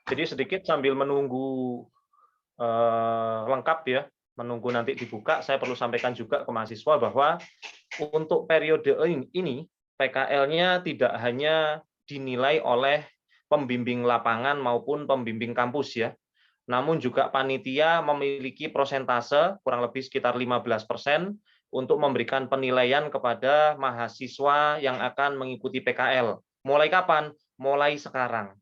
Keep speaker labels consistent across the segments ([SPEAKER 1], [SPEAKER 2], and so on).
[SPEAKER 1] Jadi sedikit sambil menunggu lengkap ya, menunggu nanti dibuka, saya perlu sampaikan juga ke mahasiswa bahwa untuk periode ini PKL-nya tidak hanya dinilai oleh pembimbing lapangan maupun pembimbing kampus ya, namun juga panitia memiliki prosentase kurang lebih sekitar 15% untuk memberikan penilaian kepada mahasiswa yang akan mengikuti PKL. Mulai kapan? Mulai sekarang.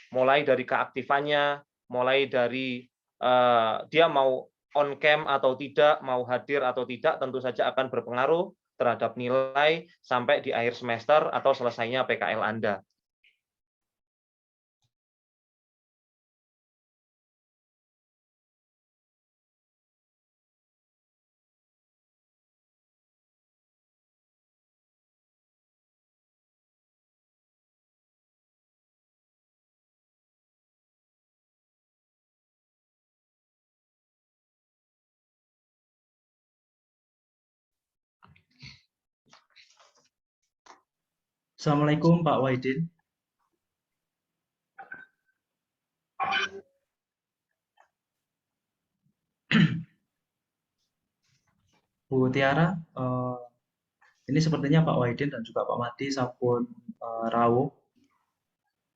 [SPEAKER 1] Mulai dari keaktifannya, mulai dari dia mau on cam atau tidak, mau hadir atau tidak, tentu saja akan berpengaruh terhadap nilai sampai di akhir semester atau selesainya PKL Anda.
[SPEAKER 2] Assalamualaikum Pak Wahidin. Bu Tiara, ini sepertinya Pak Wahidin dan juga Pak Madi sampun rawuh.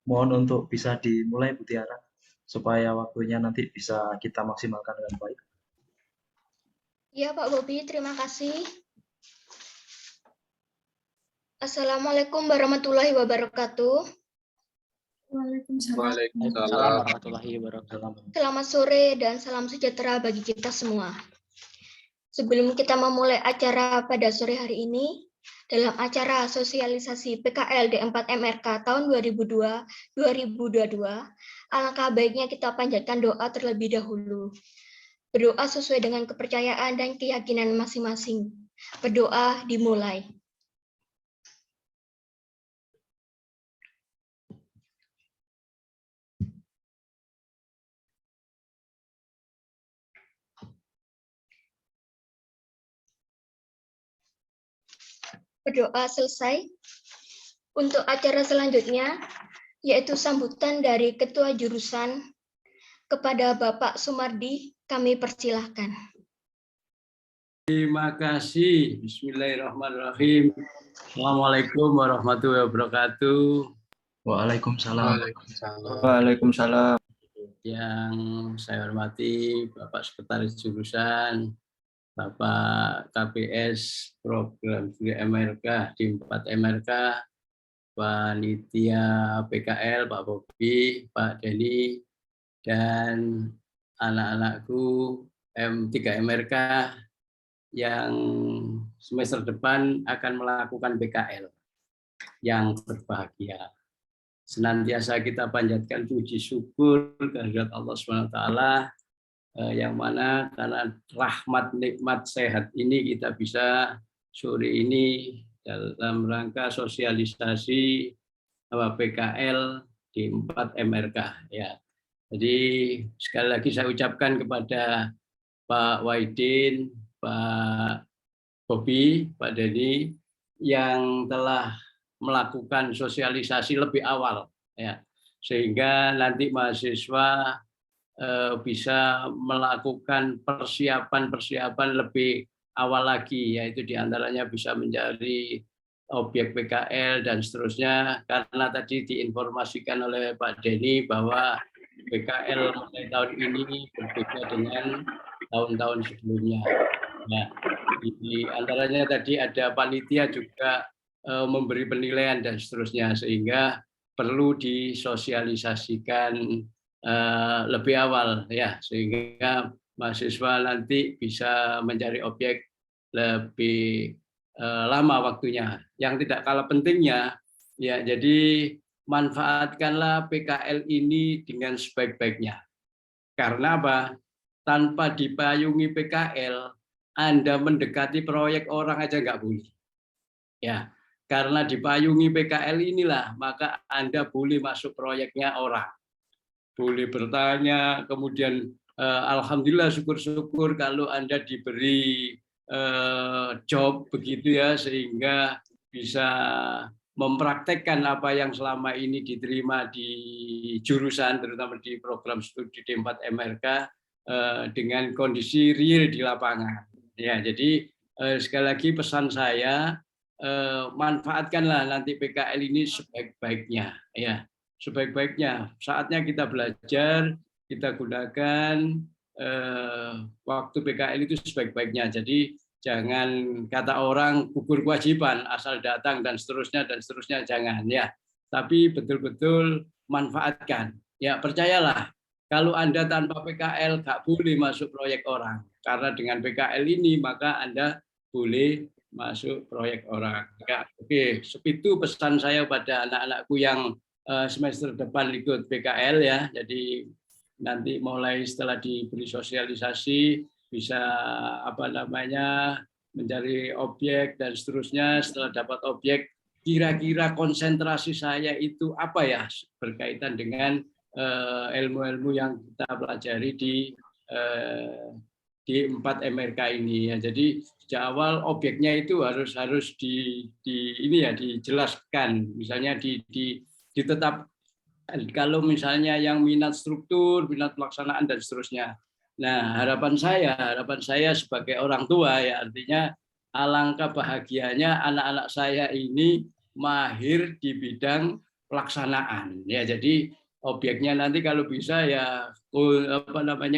[SPEAKER 2] Mohon untuk bisa dimulai Bu Tiara, supaya waktunya nanti bisa kita maksimalkan dengan baik.
[SPEAKER 3] Ya Pak Bobi, terima kasih. Assalamualaikum warahmatullahi wabarakatuh.
[SPEAKER 4] Waalaikumsalam warahmatullahi wabarakatuh.
[SPEAKER 3] Selamat sore dan salam sejahtera bagi kita semua. Sebelum kita memulai acara pada sore hari ini, dalam acara sosialisasi PKL D4 MRK tahun 2022, alangkah baiknya kita panjatkan doa terlebih dahulu. Berdoa sesuai dengan kepercayaan dan keyakinan masing-masing. Berdoa dimulai. Berdoa selesai. Untuk acara selanjutnya, yaitu sambutan dari Ketua Jurusan kepada Bapak Sumardi, kami persilahkan.
[SPEAKER 4] Terima kasih. Bismillahirrahmanirrahim. Assalamualaikum warahmatullahi wabarakatuh.
[SPEAKER 2] Waalaikumsalam.
[SPEAKER 5] Waalaikumsalam.
[SPEAKER 4] Yang saya hormati Bapak Sekretaris Jurusan, Bapak KPS Program Studi MRK di 4 MRK, Panitia PKL, Pak Bobi, Pak Denny, dan anak-anakku M3 MRK yang semester depan akan melakukan PKL yang berbahagia. Senantiasa kita panjatkan puji syukur kehadirat Allah SWT, yang mana karena rahmat nikmat sehat ini kita bisa sore ini dalam rangka sosialisasi PKL di 4 MRK ya. Jadi sekali lagi saya ucapkan kepada Pak Wahidin, Pak Bobi, Pak Denny yang telah melakukan sosialisasi lebih awal ya, sehingga nanti mahasiswa bisa melakukan persiapan lebih awal lagi, yaitu diantaranya bisa mencari objek PKL dan seterusnya, karena tadi diinformasikan oleh Pak Denny bahwa PKL mulai tahun ini berbeda dengan tahun-tahun sebelumnya. Nah, di antaranya tadi ada panitia juga memberi penilaian dan seterusnya, sehingga perlu disosialisasikan lebih awal ya, sehingga mahasiswa nanti bisa mencari objek lebih lama waktunya. Yang tidak kalah pentingnya ya, jadi manfaatkanlah PKL ini dengan sebaik-baiknya. Karena apa? Tanpa dipayungi PKL, Anda mendekati proyek orang aja nggak boleh. Ya, karena dipayungi PKL inilah maka Anda boleh masuk proyeknya orang. Boleh bertanya, kemudian alhamdulillah syukur-syukur kalau Anda diberi job begitu ya, sehingga bisa mempraktekkan apa yang selama ini diterima di jurusan, terutama di program studi D4 MRK dengan kondisi real di lapangan. Ya, jadi sekali lagi pesan saya, manfaatkanlah nanti PKL ini sebaik-baiknya, ya, sebaik-baiknya. Saatnya kita belajar, kita gunakan waktu PKL itu sebaik-baiknya. Jadi jangan kata orang gugur kewajiban, asal datang dan seterusnya jangan, ya. Tapi betul-betul manfaatkan. Ya, percayalah, kalau Anda tanpa PKL nggak boleh masuk proyek orang. Karena dengan PKL ini maka Anda boleh masuk proyek orang. Ya, oke, itu pesan saya pada anak-anakku yang semester depan ikut PKL, ya. Jadi nanti mulai setelah diberi sosialisasi bisa mencari objek dan seterusnya. Setelah dapat objek, kira-kira konsentrasi saya itu apa ya berkaitan dengan ilmu-ilmu yang kita pelajari di 4 MRK ini, ya. Jadi sejak awal objeknya itu harus dijelaskan, misalnya ditetap. Kalau misalnya yang minat struktur, minat pelaksanaan dan seterusnya. Nah, harapan saya sebagai orang tua, ya, artinya alangkah bahagianya anak-anak saya ini mahir di bidang pelaksanaan, ya. Jadi objeknya nanti kalau bisa ya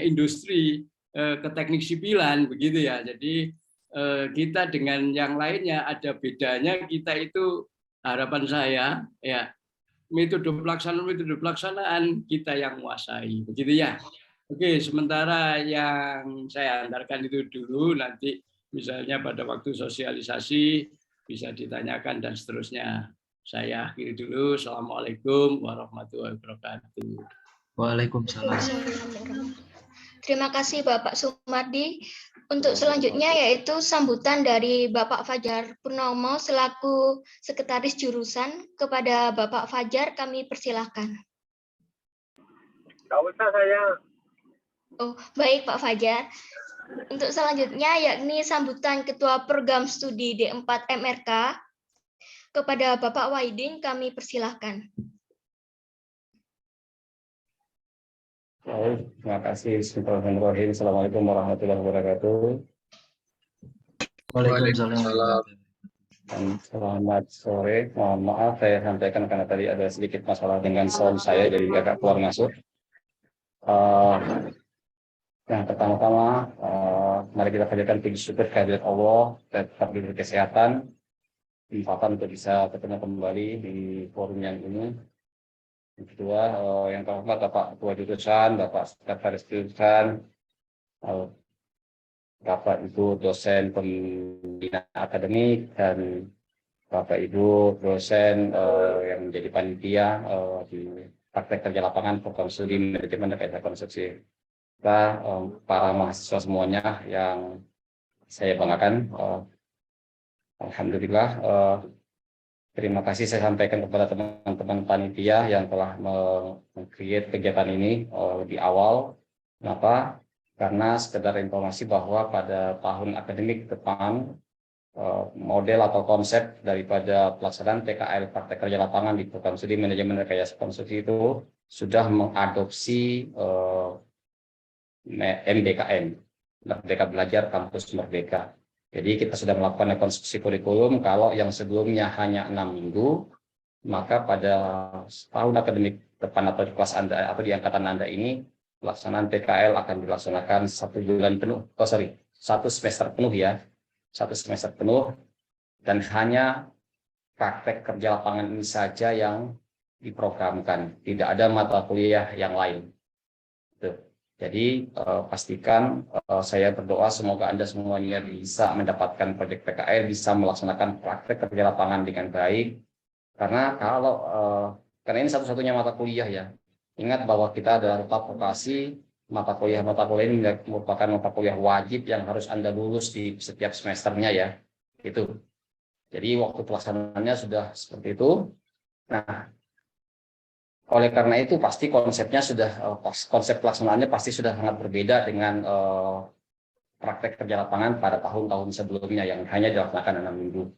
[SPEAKER 4] industri ke teknik sipilan begitu, ya. Jadi kita dengan yang lainnya ada bedanya, kita itu harapan saya, ya, metode pelaksanaan kita yang menguasai begitu, ya. Oke, sementara yang saya antarkan itu dulu, nanti misalnya pada waktu sosialisasi bisa ditanyakan dan seterusnya. Saya akhiri dulu. Assalamualaikum warahmatullahi wabarakatuh.
[SPEAKER 2] Waalaikumsalam.
[SPEAKER 3] Terima kasih Bapak Sumardi. Untuk selanjutnya yaitu sambutan dari Bapak Fajar Purnomo selaku Sekretaris Jurusan. Kepada Bapak Fajar kami persilahkan.
[SPEAKER 6] Nggak usah saya.
[SPEAKER 3] Oh, baik Pak Fajar. Untuk selanjutnya yakni sambutan Ketua Program Studi D4 MRK. Kepada Bapak Wahidin kami persilahkan.
[SPEAKER 7] Baik, terima kasih. Bismillahirrahmanirrahim. Assalamualaikum warahmatullahi wabarakatuh.
[SPEAKER 2] Waalaikumsalam.
[SPEAKER 7] Dan selamat sore. Mohon maaf saya sampaikan karena tadi ada sedikit masalah dengan sound saya jadi agak keluar masuk. Yang pertama-tama, mari kita panjatkan puji syukur kehadirat Allah dan tetap diberi kesehatan, kesempatan untuk bisa ketemu kembali di forum yang ini. Yang kedua, yang terhormat Bapak Ketua Jurusan, Bapak Sekretaris Jurusan, Bapak Ibu dosen pembina akademik, dan Bapak Ibu dosen yang menjadi panitia di praktek kerja lapangan program studi manajemen dan rekayasa konstruksi. Kita para mahasiswa semuanya yang saya banggakan, alhamdulillah. Terima kasih saya sampaikan kepada teman-teman panitia yang telah meng-create kegiatan ini di awal. Kenapa? Karena sekedar informasi bahwa pada tahun akademik depan model atau konsep daripada pelaksanaan PKL praktek kerja lapangan di program studi manajemen rekayasa konstruksi itu sudah mengadopsi MBKM, Merdeka Belajar Kampus Merdeka. Jadi kita sudah melakukan rekonstruksi kurikulum. Kalau yang sebelumnya hanya 6 minggu, maka pada tahun akademik depan atau di kelas Anda atau di angkatan Anda ini, pelaksanaan PKL akan dilaksanakan 1 semester penuh, ya, 1 semester penuh, dan hanya praktek kerja lapangan ini saja yang diprogramkan, tidak ada mata kuliah yang lain. Jadi pastikan, saya berdoa semoga Anda semuanya bisa mendapatkan proyek PKL, bisa melaksanakan praktek kerja lapangan dengan baik. Karena karena ini satu-satunya mata kuliah, ya. Ingat bahwa kita adalah tetap vokasi, mata kuliah ini merupakan mata kuliah wajib yang harus Anda lulus di setiap semesternya, ya. Itu. Jadi waktu pelaksanaannya sudah seperti itu. Nah, oleh karena itu pasti konsep pelaksanaannya pasti sudah sangat berbeda dengan praktek kerja lapangan pada tahun-tahun sebelumnya yang hanya dilaksanakan 6 minggu.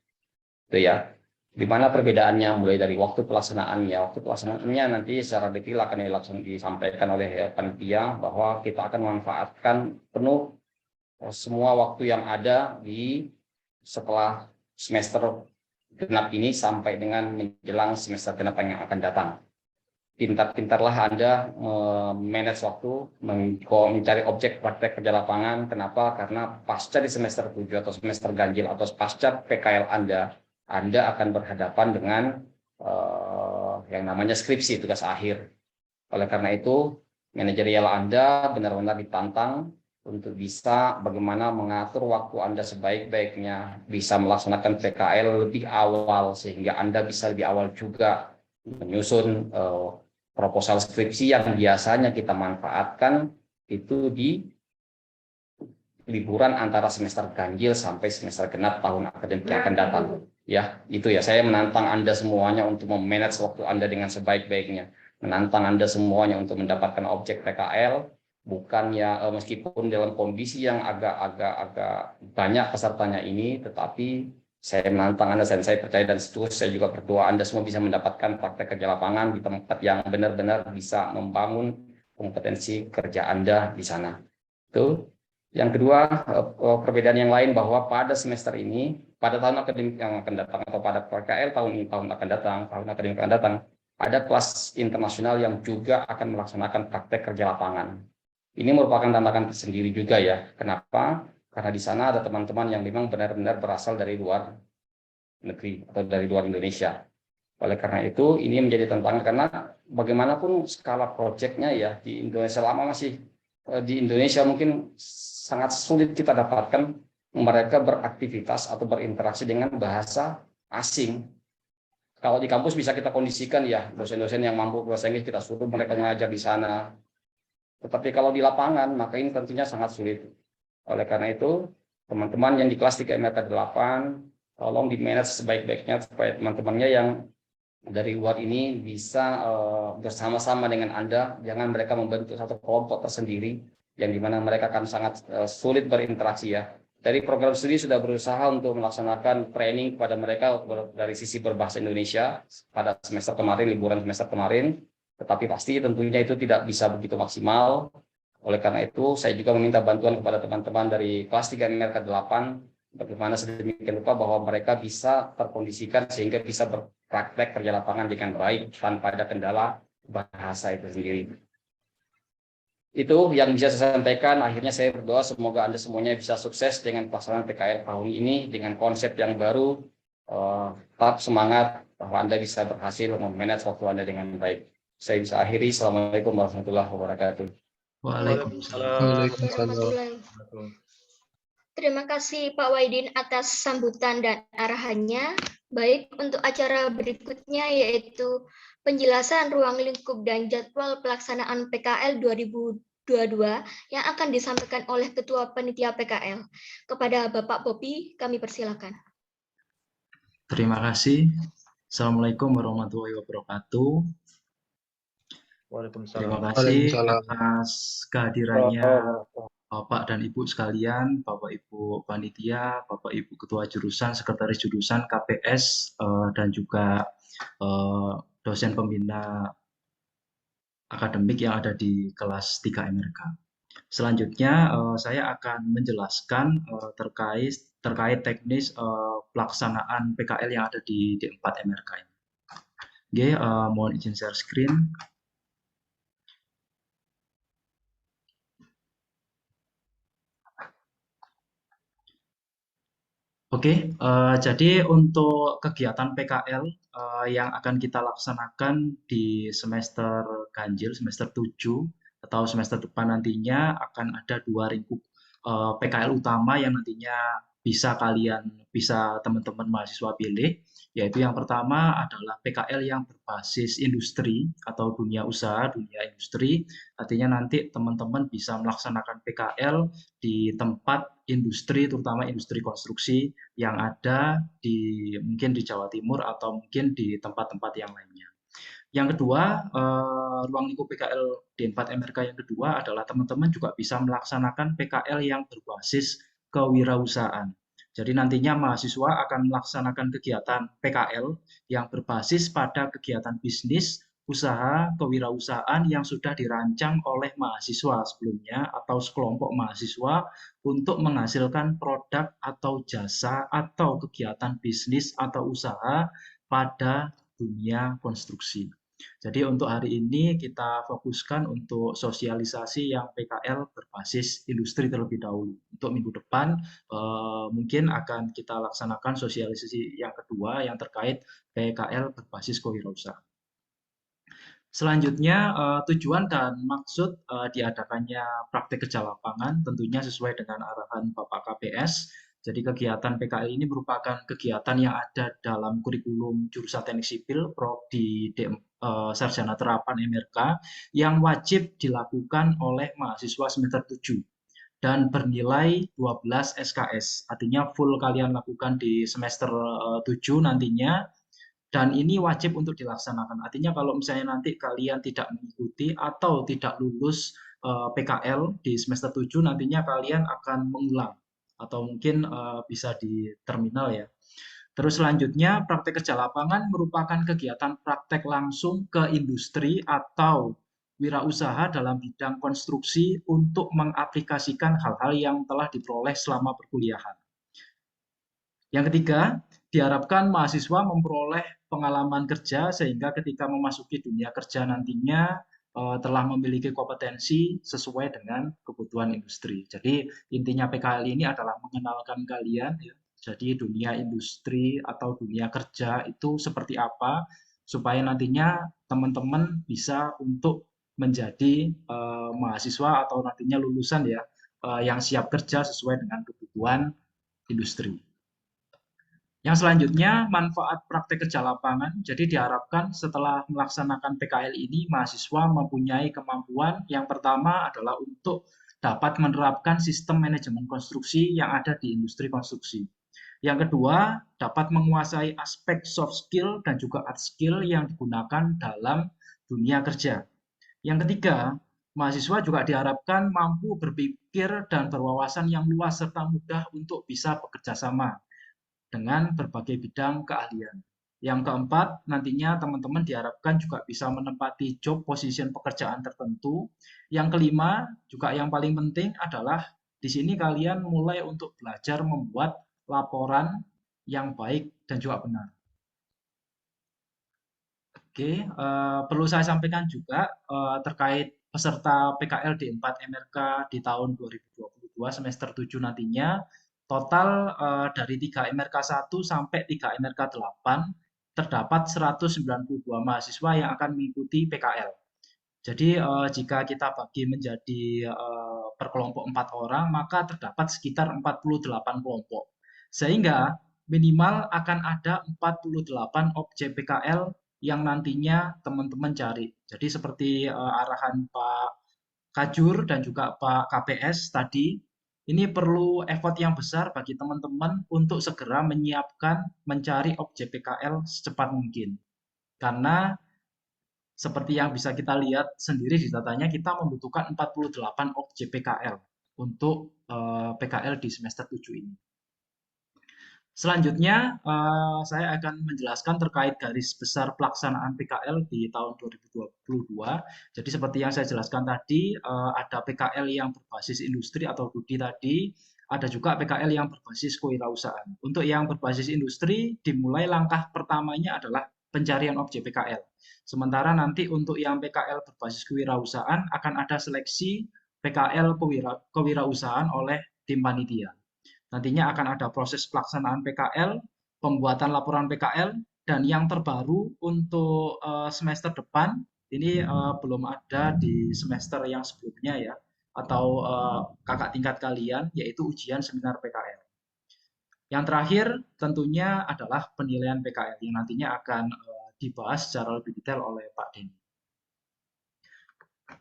[SPEAKER 7] Itu, ya. Di mana perbedaannya mulai dari waktu pelaksanaannya. Waktu pelaksanaannya nanti secara detail akan disampaikan oleh panitia bahwa kita akan memanfaatkan penuh semua waktu yang ada di setelah semester genap ini sampai dengan menjelang semester genap yang akan datang. Pintar-pintarlah Anda manage waktu, mencari objek praktek kerja lapangan. Kenapa? Karena pasca di semester 7 atau semester ganjil atau pasca PKL Anda akan berhadapan dengan yang namanya skripsi, tugas akhir. Oleh karena itu, manajerial Anda benar-benar ditantang untuk bisa bagaimana mengatur waktu Anda sebaik-baiknya, bisa melaksanakan PKL lebih awal, sehingga Anda bisa lebih awal juga menyusun proposal skripsi yang biasanya kita manfaatkan itu di liburan antara semester ganjil sampai semester genap tahun akademik yang akan datang. Ya, itu ya, saya menantang Anda semuanya untuk memanage waktu Anda dengan sebaik-baiknya. Menantang Anda semuanya untuk mendapatkan objek PKL, bukannya meskipun dalam kondisi yang agak banyak pesertanya ini, tetapi saya menantang Anda dan saya percaya dan saya juga berdoa Anda semua bisa mendapatkan praktek kerja lapangan di tempat yang benar-benar bisa membangun kompetensi kerja Anda di sana. Itu. Yang kedua, perbedaan yang lain bahwa pada semester ini, pada tahun akademik yang akan datang atau pada PKL tahun akademik akan datang, ada kelas internasional yang juga akan melaksanakan praktek kerja lapangan. Ini merupakan tantangan tersendiri juga ya. Kenapa? Karena di sana ada teman-teman yang memang benar-benar berasal dari luar negeri atau dari luar Indonesia. Oleh karena itu, ini menjadi tantangan karena bagaimanapun skala proyeknya ya di Indonesia di Indonesia mungkin sangat sulit kita dapatkan mereka beraktivitas atau berinteraksi dengan bahasa asing. Kalau di kampus bisa kita kondisikan ya, dosen-dosen yang mampu bahasa Inggris kita suruh mereka mengajar di sana. Tetapi kalau di lapangan, maka ini tentunya sangat sulit. Oleh karena itu, teman-teman yang di kelas 3 MRK 8, tolong di-manage sebaik-baiknya supaya teman-temannya yang dari luar ini bisa bersama-sama dengan Anda. Jangan mereka membentuk satu kelompok tersendiri, yang dimana mereka akan sangat sulit berinteraksi ya. Dari program studi sudah berusaha untuk melaksanakan training kepada mereka dari sisi berbahasa Indonesia pada semester kemarin, liburan semester kemarin. Tetapi pasti tentunya itu tidak bisa begitu maksimal. Oleh karena itu, saya juga meminta bantuan kepada teman-teman dari kelas 3 MRK 8, bagaimana sedemikian rupa bahwa mereka bisa terkondisikan sehingga bisa berpraktek kerja lapangan dengan baik tanpa ada kendala bahasa itu sendiri. Itu yang bisa saya sampaikan. Akhirnya saya berdoa semoga Anda semuanya bisa sukses dengan pelaksanaan PKL tahun ini dengan konsep yang baru. Tetap semangat bahwa Anda bisa berhasil memanage waktu Anda dengan baik. Saya bisa akhiri. Assalamualaikum warahmatullahi wabarakatuh.
[SPEAKER 2] Waalaikumsalam.
[SPEAKER 3] Terima kasih Pak Wahidin atas sambutan dan arahannya. Baik, untuk acara berikutnya yaitu penjelasan ruang lingkup dan jadwal pelaksanaan PKL 2022 yang akan disampaikan oleh Ketua Panitia PKL. Kepada Bapak Bobi, kami persilakan.
[SPEAKER 2] Terima kasih. Assalamualaikum warahmatullahi wabarakatuh. Terima kasih atas kehadirannya Bapak dan Ibu sekalian, Bapak Ibu Panitia, Bapak Ibu Ketua Jurusan, Sekretaris Jurusan, KPS, dan juga dosen pembina akademik yang ada di kelas 3 MRK. Selanjutnya saya akan menjelaskan terkait teknis pelaksanaan PKL yang ada di D4 MRK ini. Oke, mohon izin share screen. Oke, jadi untuk kegiatan PKL yang akan kita laksanakan di semester ganjil, semester 7 atau semester depan nantinya akan ada 2 lingkup PKL utama yang nantinya bisa teman-teman mahasiswa pilih, yaitu yang pertama adalah PKL yang berbasis industri atau dunia usaha, dunia industri. Artinya nanti teman-teman bisa melaksanakan PKL di tempat industri, terutama industri konstruksi yang ada mungkin di Jawa Timur atau mungkin di tempat-tempat yang lainnya. Yang kedua, ruang lingkup PKL D4 MRK yang kedua adalah teman-teman juga bisa melaksanakan PKL yang berbasis kewirausahaan. Jadi nantinya mahasiswa akan melaksanakan kegiatan PKL yang berbasis pada kegiatan bisnis, usaha, kewirausahaan yang sudah dirancang oleh mahasiswa sebelumnya atau sekelompok mahasiswa untuk menghasilkan produk atau jasa atau kegiatan bisnis atau usaha pada dunia konstruksi. Jadi untuk hari ini kita fokuskan untuk sosialisasi yang PKL berbasis industri terlebih dahulu. Untuk minggu depan mungkin akan kita laksanakan sosialisasi yang kedua yang terkait PKL berbasis kewirausahaan. Selanjutnya tujuan dan maksud diadakannya praktek kerja lapangan tentunya sesuai dengan arahan Bapak KPS. Jadi kegiatan PKL ini merupakan kegiatan yang ada dalam kurikulum jurusan Teknik Sipil Prodi Sarjana Terapan MRK yang wajib dilakukan oleh mahasiswa semester 7 dan bernilai 12 SKS. Artinya full kalian lakukan di semester 7 nantinya, dan ini wajib untuk dilaksanakan. Artinya kalau misalnya nanti kalian tidak mengikuti atau tidak lulus PKL di semester 7, nantinya kalian akan mengulang atau mungkin bisa di terminal ya. Terus selanjutnya, praktek kerja lapangan merupakan kegiatan praktek langsung ke industri atau wirausaha dalam bidang konstruksi untuk mengaplikasikan hal-hal yang telah diperoleh selama perkuliahan. Yang ketiga, diharapkan mahasiswa memperoleh pengalaman kerja sehingga ketika memasuki dunia kerja nantinya telah memiliki kompetensi sesuai dengan kebutuhan industri. Jadi intinya PKL ini adalah mengenalkan kalian ya. Jadi dunia industri atau dunia kerja itu seperti apa supaya nantinya teman-teman bisa untuk menjadi mahasiswa atau nantinya lulusan ya yang siap kerja sesuai dengan kebutuhan industri. Yang selanjutnya, manfaat praktek kerja lapangan. Jadi diharapkan setelah melaksanakan PKL ini, mahasiswa mempunyai kemampuan yang pertama adalah untuk dapat menerapkan sistem manajemen konstruksi yang ada di industri konstruksi. Yang kedua, dapat menguasai aspek soft skill dan juga hard skill yang digunakan dalam dunia kerja. Yang ketiga, mahasiswa juga diharapkan mampu berpikir dan berwawasan yang luas serta mudah untuk bisa bekerja sama dengan berbagai bidang keahlian. Yang keempat, nantinya teman-teman diharapkan juga bisa menempati job position pekerjaan tertentu. Yang kelima, juga yang paling penting adalah di sini kalian mulai untuk belajar membuat laporan yang baik dan juga benar. Oke, perlu saya sampaikan juga terkait peserta PKL D4 MRK di tahun 2022 semester 7 nantinya. Total dari 3 MRK 1 sampai 3 MRK 8 terdapat 192 mahasiswa yang akan mengikuti PKL. Jadi jika kita bagi menjadi per kelompok 4 orang, maka terdapat sekitar 48 kelompok. Sehingga minimal akan ada 48 objek PKL yang nantinya teman-teman cari. Jadi seperti arahan Pak Kajur dan juga Pak KPS tadi, ini perlu effort yang besar bagi teman-teman untuk segera menyiapkan mencari objek PKL secepat mungkin. Karena seperti yang bisa kita lihat sendiri di datanya, kita membutuhkan 48 objek PKL untuk PKL di semester 7 ini. Selanjutnya, saya akan menjelaskan terkait garis besar pelaksanaan PKL di tahun 2022. Jadi seperti yang saya jelaskan tadi, ada PKL yang berbasis industri atau DUDI tadi, ada juga PKL yang berbasis kewirausahaan. Untuk yang berbasis industri, dimulai langkah pertamanya adalah pencarian objek PKL. Sementara nanti untuk yang PKL berbasis kewirausahaan akan ada seleksi PKL kewirausahaan oleh tim panitia. Nantinya akan ada proses pelaksanaan PKL, pembuatan laporan PKL, dan yang terbaru untuk semester depan, ini belum ada di semester yang sebelumnya ya, atau kakak tingkat kalian, yaitu ujian seminar PKL. Yang terakhir tentunya adalah penilaian PKL, yang nantinya akan dibahas secara lebih detail oleh Pak Denny.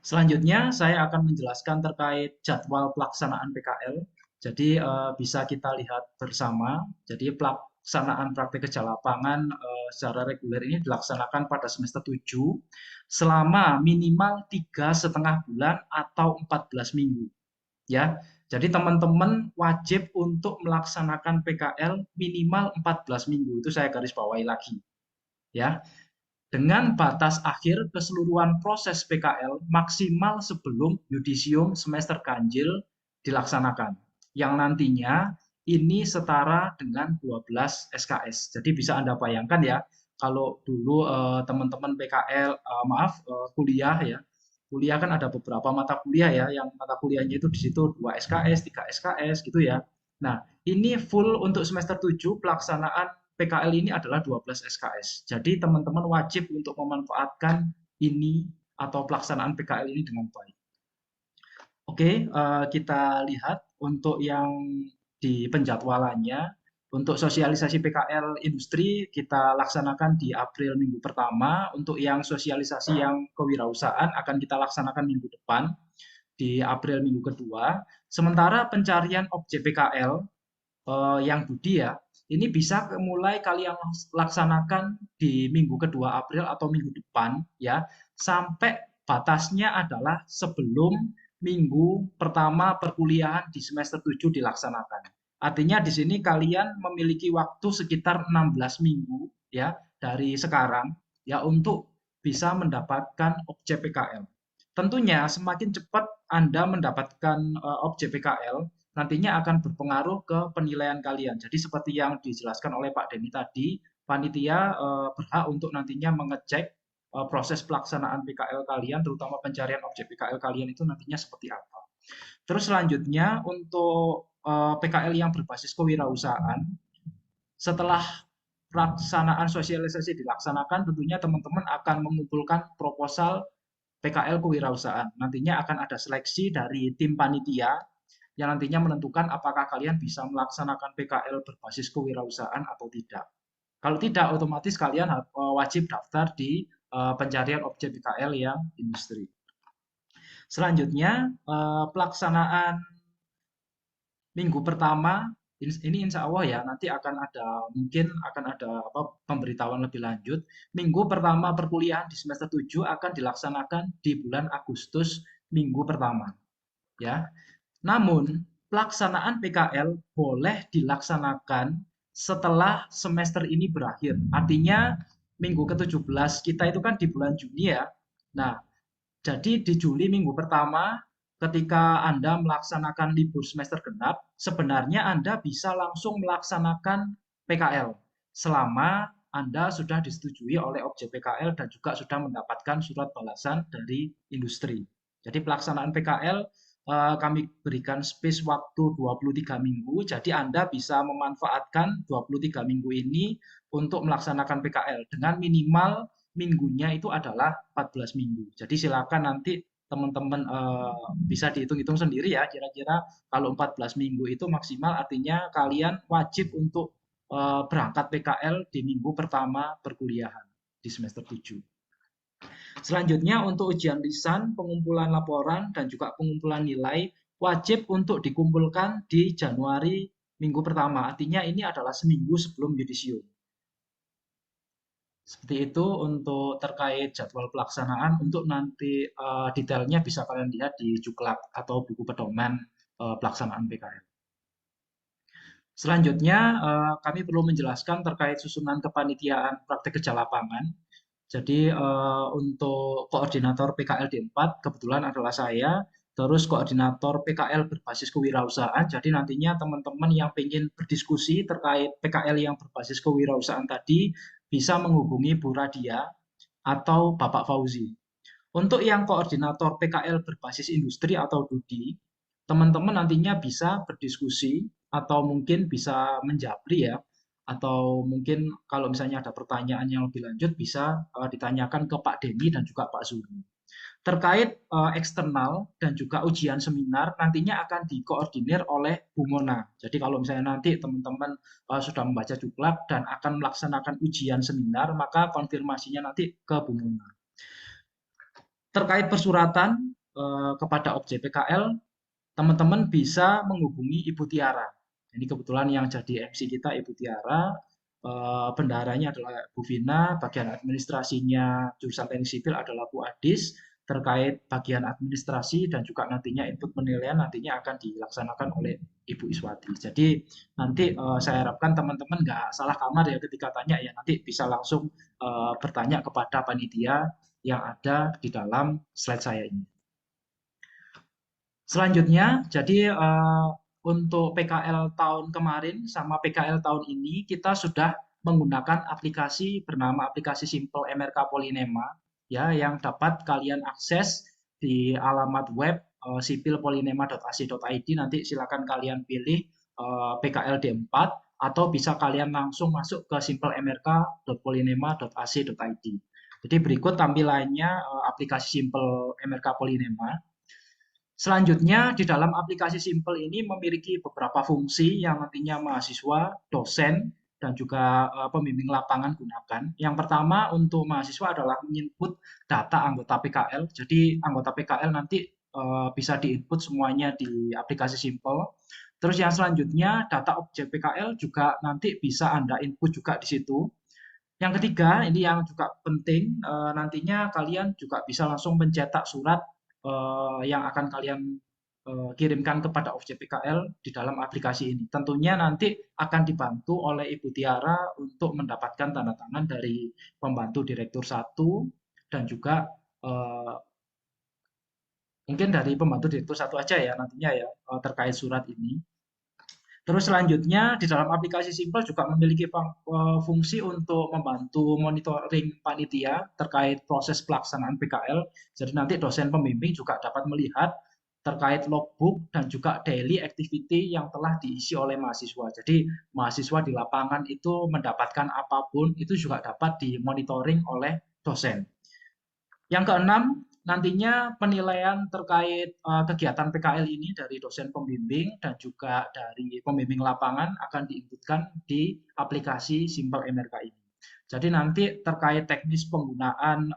[SPEAKER 2] Selanjutnya, saya akan menjelaskan terkait jadwal pelaksanaan PKL. Jadi bisa kita lihat bersama. Jadi pelaksanaan praktek kerja lapangan secara reguler ini dilaksanakan pada semester 7 selama minimal 3,5 bulan atau 14 minggu. Ya. Jadi teman-teman wajib untuk melaksanakan PKL minimal 14 minggu. Itu saya garis bawahi lagi. Ya. Dengan batas akhir keseluruhan proses PKL maksimal sebelum yudisium semester ganjil dilaksanakan. Yang nantinya ini setara dengan 12 SKS. Jadi bisa Anda bayangkan ya, kalau dulu teman-teman PKL, kuliah ya, kuliah kan ada beberapa mata kuliah ya, yang mata kuliahnya itu di situ 2 SKS, 3 SKS gitu ya. Nah, ini full untuk semester 7 pelaksanaan PKL ini adalah 12 SKS. Jadi teman-teman wajib untuk memanfaatkan ini atau pelaksanaan PKL ini dengan baik. Oke, kita lihat untuk yang di penjadwalannya. Untuk sosialisasi PKL industri kita laksanakan di April minggu pertama. Untuk yang sosialisasi yang kewirausahaan akan kita laksanakan minggu depan di April minggu kedua. Sementara pencarian objek PKL yang Budi ya, ini bisa mulai kalian laksanakan di minggu kedua April atau minggu depan ya, sampai batasnya adalah sebelum minggu pertama perkuliahan di semester 7 dilaksanakan. Artinya di sini kalian memiliki waktu sekitar 16 minggu ya dari sekarang ya untuk bisa mendapatkan objek PKL. Tentunya semakin cepat Anda mendapatkan objek PKL, nantinya akan berpengaruh ke penilaian kalian. Jadi seperti yang dijelaskan oleh Pak Denny tadi, panitia berhak untuk nantinya mengecek proses pelaksanaan PKL kalian, terutama pencarian objek PKL kalian itu nantinya seperti apa. Terus selanjutnya untuk PKL yang berbasis kewirausahaan, setelah pelaksanaan sosialisasi dilaksanakan, tentunya teman-teman akan mengumpulkan proposal PKL kewirausahaan. Nantinya akan ada seleksi dari tim panitia yang nantinya menentukan apakah kalian bisa melaksanakan PKL berbasis kewirausahaan atau tidak. Kalau tidak, otomatis kalian wajib daftar di pencarian objek PKL yang industri. Selanjutnya, pelaksanaan minggu pertama, ini insya Allah ya, nanti mungkin akan ada pemberitahuan lebih lanjut. Minggu pertama perkuliahan di semester 7 akan dilaksanakan di bulan Agustus minggu pertama. Ya. Namun, pelaksanaan PKL boleh dilaksanakan setelah semester ini berakhir. Artinya, minggu ke-17 kita itu kan di bulan Juni ya. Nah, jadi di Juli minggu pertama, ketika Anda melaksanakan libur semester genap, sebenarnya Anda bisa langsung melaksanakan PKL selama Anda sudah disetujui oleh objek PKL dan juga sudah mendapatkan surat balasan dari industri. Jadi pelaksanaan PKL kami berikan space waktu 23 minggu, jadi Anda bisa memanfaatkan 23 minggu ini untuk melaksanakan PKL dengan minimal minggunya itu adalah 14 minggu. Jadi silakan nanti teman-teman bisa dihitung-hitung sendiri ya, kira-kira kalau 14 minggu itu maksimal, artinya kalian wajib untuk berangkat PKL di minggu pertama perkuliahan di semester 7. Selanjutnya untuk ujian lisan, pengumpulan laporan, dan juga pengumpulan nilai wajib untuk dikumpulkan di Januari minggu pertama. Artinya ini adalah seminggu sebelum yudisium. Seperti itu untuk terkait jadwal pelaksanaan. Untuk nanti detailnya bisa kalian lihat di Juklak atau buku pedoman pelaksanaan PKL. Selanjutnya kami perlu menjelaskan terkait susunan kepanitiaan praktek kerja lapangan. Jadi untuk koordinator PKL D4 kebetulan adalah saya, terus koordinator PKL berbasis kewirausahaan. Jadi nantinya teman-teman yang ingin berdiskusi terkait PKL yang berbasis kewirausahaan tadi bisa menghubungi Bu Radia atau Bapak Fauzi. Untuk yang koordinator PKL berbasis industri atau DUDI, teman-teman nantinya bisa berdiskusi atau mungkin bisa menjapri ya, atau mungkin kalau misalnya ada pertanyaan yang lebih lanjut bisa ditanyakan ke Pak Denny dan juga Pak Zuri. Terkait eksternal dan juga ujian seminar nantinya akan dikoordinir oleh Bu Mona. Jadi kalau misalnya nanti teman-teman sudah membaca Juklak dan akan melaksanakan ujian seminar, maka konfirmasinya nanti ke Bu Mona. Terkait persuratan kepada objek PKL, teman-teman bisa menghubungi Ibu Tiara. Ini kebetulan yang jadi MC kita Ibu Tiara, bendaharanya adalah Bu Vina, bagian administrasinya jurusan teknik sipil adalah Bu Adis, terkait bagian administrasi dan juga nantinya input penilaian nantinya akan dilaksanakan oleh Ibu Iswati. Jadi nanti saya harapkan teman-teman nggak salah kamar ya ketika tanya ya, nanti bisa langsung bertanya kepada panitia yang ada di dalam slide saya ini. Selanjutnya, jadi untuk PKL tahun kemarin sama PKL tahun ini kita sudah menggunakan aplikasi bernama aplikasi Simple MRK Polynema ya, yang dapat kalian akses di alamat web sipilpolinemA.ac.id. Nanti silakan kalian pilih PKL D4 atau bisa kalian langsung masuk ke simplemrk.polynema.ac.id. Jadi berikut tampilannya aplikasi Simple MRK Polynema. Selanjutnya, di dalam aplikasi Simple ini memiliki beberapa fungsi yang nantinya mahasiswa, dosen, dan juga pembimbing lapangan gunakan. Yang pertama untuk mahasiswa adalah menginput data anggota PKL. Jadi anggota PKL nanti bisa diinput semuanya di aplikasi Simple. Terus yang selanjutnya data objek PKL juga nanti bisa Anda input juga di situ. Yang ketiga, ini yang juga penting, nantinya kalian juga bisa langsung mencetak surat yang akan kalian kirimkan kepada objek PKL di dalam aplikasi ini. Tentunya nanti akan dibantu oleh Ibu Tiara untuk mendapatkan tanda tangan dari pembantu Direktur 1 dan juga mungkin dari pembantu Direktur 1 aja ya nantinya ya terkait surat ini. Terus selanjutnya di dalam aplikasi Simple juga memiliki fungsi untuk membantu monitoring panitia terkait proses pelaksanaan PKL. Jadi nanti dosen pembimbing juga dapat melihat terkait logbook dan juga daily activity yang telah diisi oleh mahasiswa. Jadi mahasiswa di lapangan itu mendapatkan apapun itu juga dapat dimonitoring oleh dosen. Yang keenam, nantinya penilaian terkait kegiatan PKL ini dari dosen pembimbing dan juga dari pembimbing lapangan akan diinputkan di aplikasi Simple MRK ini. Jadi nanti terkait teknis penggunaan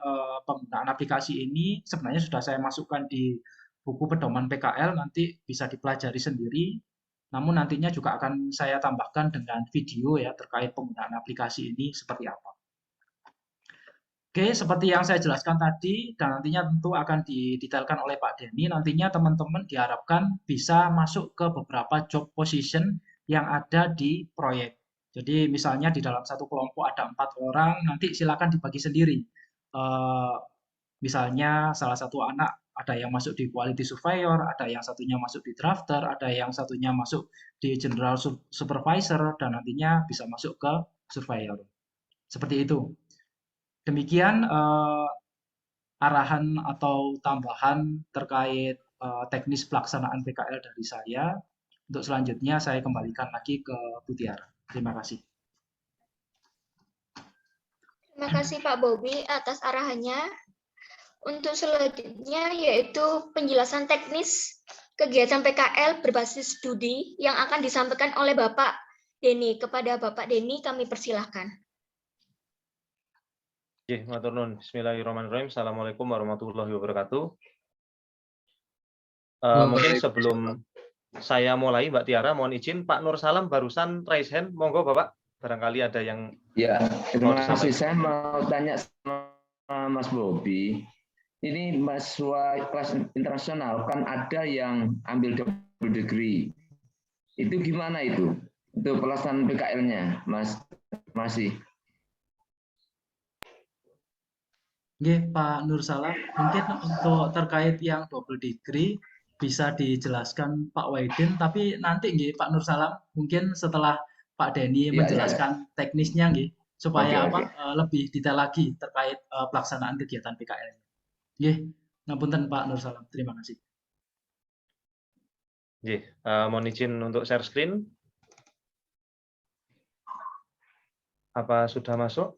[SPEAKER 2] aplikasi ini sebenarnya sudah saya masukkan di buku pedoman PKL, nanti bisa dipelajari sendiri. Namun nantinya juga akan saya tambahkan dengan video ya terkait penggunaan aplikasi ini seperti apa. Oke, seperti yang saya jelaskan tadi, dan nantinya tentu akan didetailkan oleh Pak Denny, nantinya teman-teman diharapkan bisa masuk ke beberapa job position yang ada di proyek. Jadi misalnya di dalam satu kelompok ada 4 orang, nanti silakan dibagi sendiri. Misalnya salah satu anak ada yang masuk di quality surveyor, ada yang satunya masuk di drafter, ada yang satunya masuk di general supervisor, dan nantinya bisa masuk ke surveyor. Seperti itu. Demikian arahan atau tambahan terkait teknis pelaksanaan PKL dari saya. Untuk selanjutnya saya kembalikan lagi ke Bu Tiara. Terima kasih.
[SPEAKER 3] Terima kasih Pak Bobi atas arahannya. Untuk selanjutnya yaitu penjelasan teknis kegiatan PKL berbasis studi yang akan disampaikan oleh Bapak Denny. Kepada Bapak Denny kami persilahkan.
[SPEAKER 1] Matur nuwun. Bismillahirrahmanirrahim. Assalamualaikum warahmatullahi wabarakatuh. Mungkin sebelum saya mulai, Mbak Tiara, mohon izin Pak Nur Salam barusan raise hand. Monggo Bapak, barangkali ada yang
[SPEAKER 8] ya. Terima kasih. Saya mau tanya sama Mas Bobi. Ini mahasiswa kelas internasional kan ada yang ambil double degree. Itu gimana itu? Itu pelaksanaan PKL-nya, Mas? Masih.
[SPEAKER 2] Oke, Pak Nur Salam, mungkin untuk terkait yang double degree bisa dijelaskan Pak Wahidin, tapi nanti nggih Pak Nur Salam mungkin setelah Pak Denny menjelaskan teknisnya nggih, supaya lebih detail lagi terkait pelaksanaan kegiatan PKL. Nggih, ngapunten Pak Nur Salam, terima kasih.
[SPEAKER 1] Nggih, mohon izin untuk share screen. Apa sudah masuk?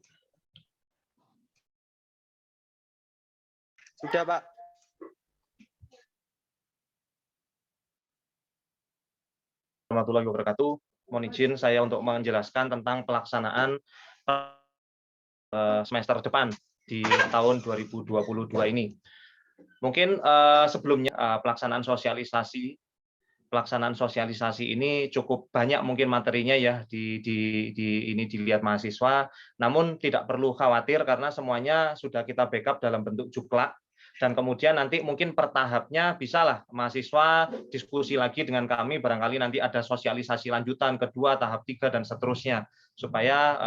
[SPEAKER 6] Sudah, Pak.
[SPEAKER 1] Warahmatullahi wabarakatuh. Mohon izin saya untuk menjelaskan tentang pelaksanaan semester depan di tahun 2022 ini. Mungkin sebelumnya pelaksanaan sosialisasi ini cukup banyak mungkin materinya ya ini dilihat mahasiswa. Namun tidak perlu khawatir karena semuanya sudah kita backup dalam bentuk juklak. Dan kemudian nanti mungkin per tahapnya bisalah mahasiswa diskusi lagi dengan kami, barangkali nanti ada sosialisasi lanjutan, kedua, tahap 3, dan seterusnya, supaya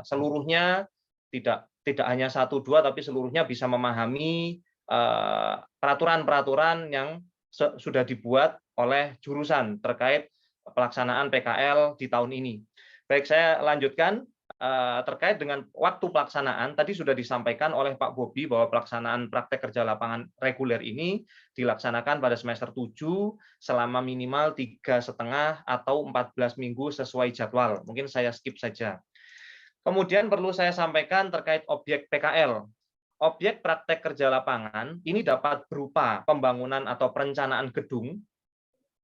[SPEAKER 1] seluruhnya tidak hanya 1, 2, tapi seluruhnya bisa memahami peraturan-peraturan yang sudah dibuat oleh jurusan terkait pelaksanaan PKL di tahun ini. Baik, saya lanjutkan. Terkait dengan waktu pelaksanaan, tadi sudah disampaikan oleh Pak Bobi bahwa pelaksanaan praktek kerja lapangan reguler ini dilaksanakan pada semester 7 selama minimal 3,5 atau 14 minggu sesuai jadwal. Mungkin saya skip saja. Kemudian perlu saya sampaikan terkait objek PKL. Objek praktek kerja lapangan ini dapat berupa pembangunan atau perencanaan gedung,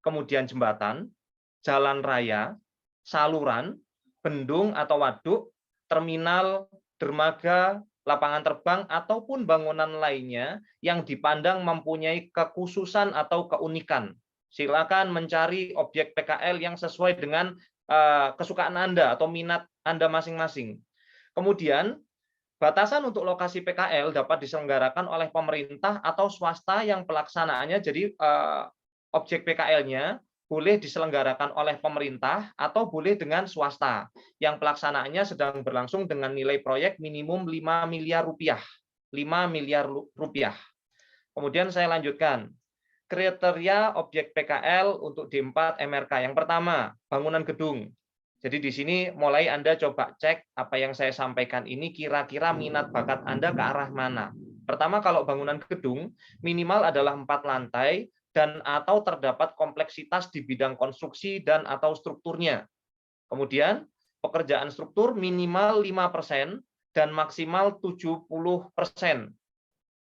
[SPEAKER 1] kemudian jembatan, jalan raya, saluran, bendung atau waduk, terminal, dermaga, lapangan terbang, ataupun bangunan lainnya yang dipandang mempunyai kekhususan atau keunikan. Silakan mencari objek PKL yang sesuai dengan kesukaan Anda atau minat Anda masing-masing. Kemudian, batasan untuk lokasi PKL dapat diselenggarakan oleh pemerintah atau swasta yang pelaksanaannya, jadi objek PKL-nya boleh diselenggarakan oleh pemerintah atau boleh dengan swasta yang pelaksanaannya sedang berlangsung dengan nilai proyek minimum 5 miliar rupiah. 5 miliar rupiah. Kemudian saya lanjutkan. Kriteria objek PKL untuk D4 MRK. Yang pertama, bangunan gedung. Jadi di sini mulai Anda coba cek apa yang saya sampaikan ini kira-kira minat bakat Anda ke arah mana. Pertama, kalau bangunan gedung minimal adalah 4 lantai, dan atau terdapat kompleksitas di bidang konstruksi dan atau strukturnya. Kemudian pekerjaan struktur minimal 5% dan maksimal 70%.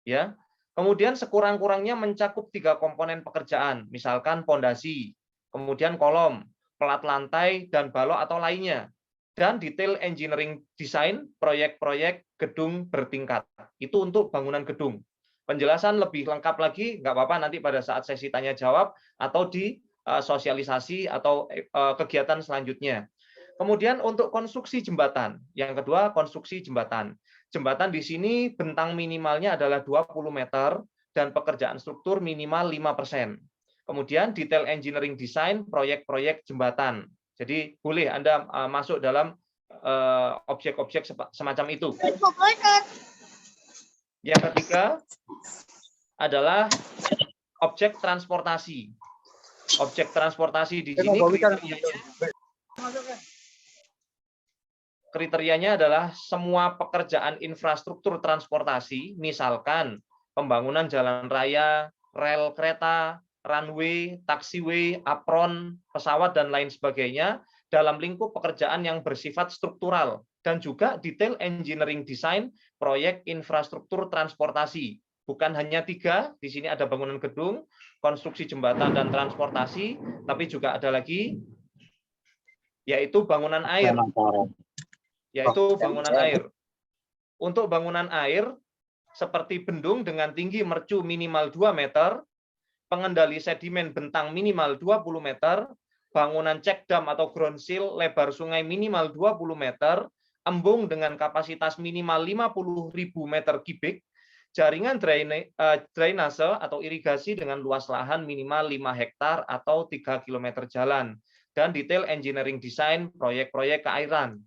[SPEAKER 1] Ya. Kemudian sekurang-kurangnya mencakup 3 komponen pekerjaan, misalkan pondasi, kemudian kolom, pelat lantai dan balok atau lainnya. Dan detail engineering design proyek-proyek gedung bertingkat. Itu untuk bangunan gedung. Penjelasan lebih lengkap lagi, nggak apa-apa nanti pada saat sesi tanya jawab atau di sosialisasi atau kegiatan selanjutnya. Kemudian untuk konstruksi jembatan, yang kedua konstruksi jembatan. Jembatan di sini bentang minimalnya adalah 20 meter dan pekerjaan struktur minimal 5%. Kemudian detail engineering design proyek-proyek jembatan. Jadi boleh Anda masuk dalam objek-objek semacam itu. Yang ketiga adalah objek transportasi. Objek transportasi di sini kriterianya adalah semua pekerjaan infrastruktur transportasi, misalkan pembangunan jalan raya, rel kereta, runway, taxiway, apron, pesawat, dan lain sebagainya, dalam lingkup pekerjaan yang bersifat struktural, dan juga detail engineering design proyek infrastruktur transportasi. Bukan hanya 3, di sini ada bangunan gedung, konstruksi jembatan dan transportasi, tapi juga ada lagi, yaitu bangunan air. Untuk bangunan air, seperti bendung dengan tinggi mercu minimal 2 meter, pengendali sedimen bentang minimal 20 meter, bangunan check dam atau ground seal lebar sungai minimal 20 meter, embung dengan kapasitas minimal 50.000 meter kubik, jaringan drainase atau irigasi dengan luas lahan minimal 5 hektar atau 3 km jalan, dan detail engineering design proyek-proyek keairan.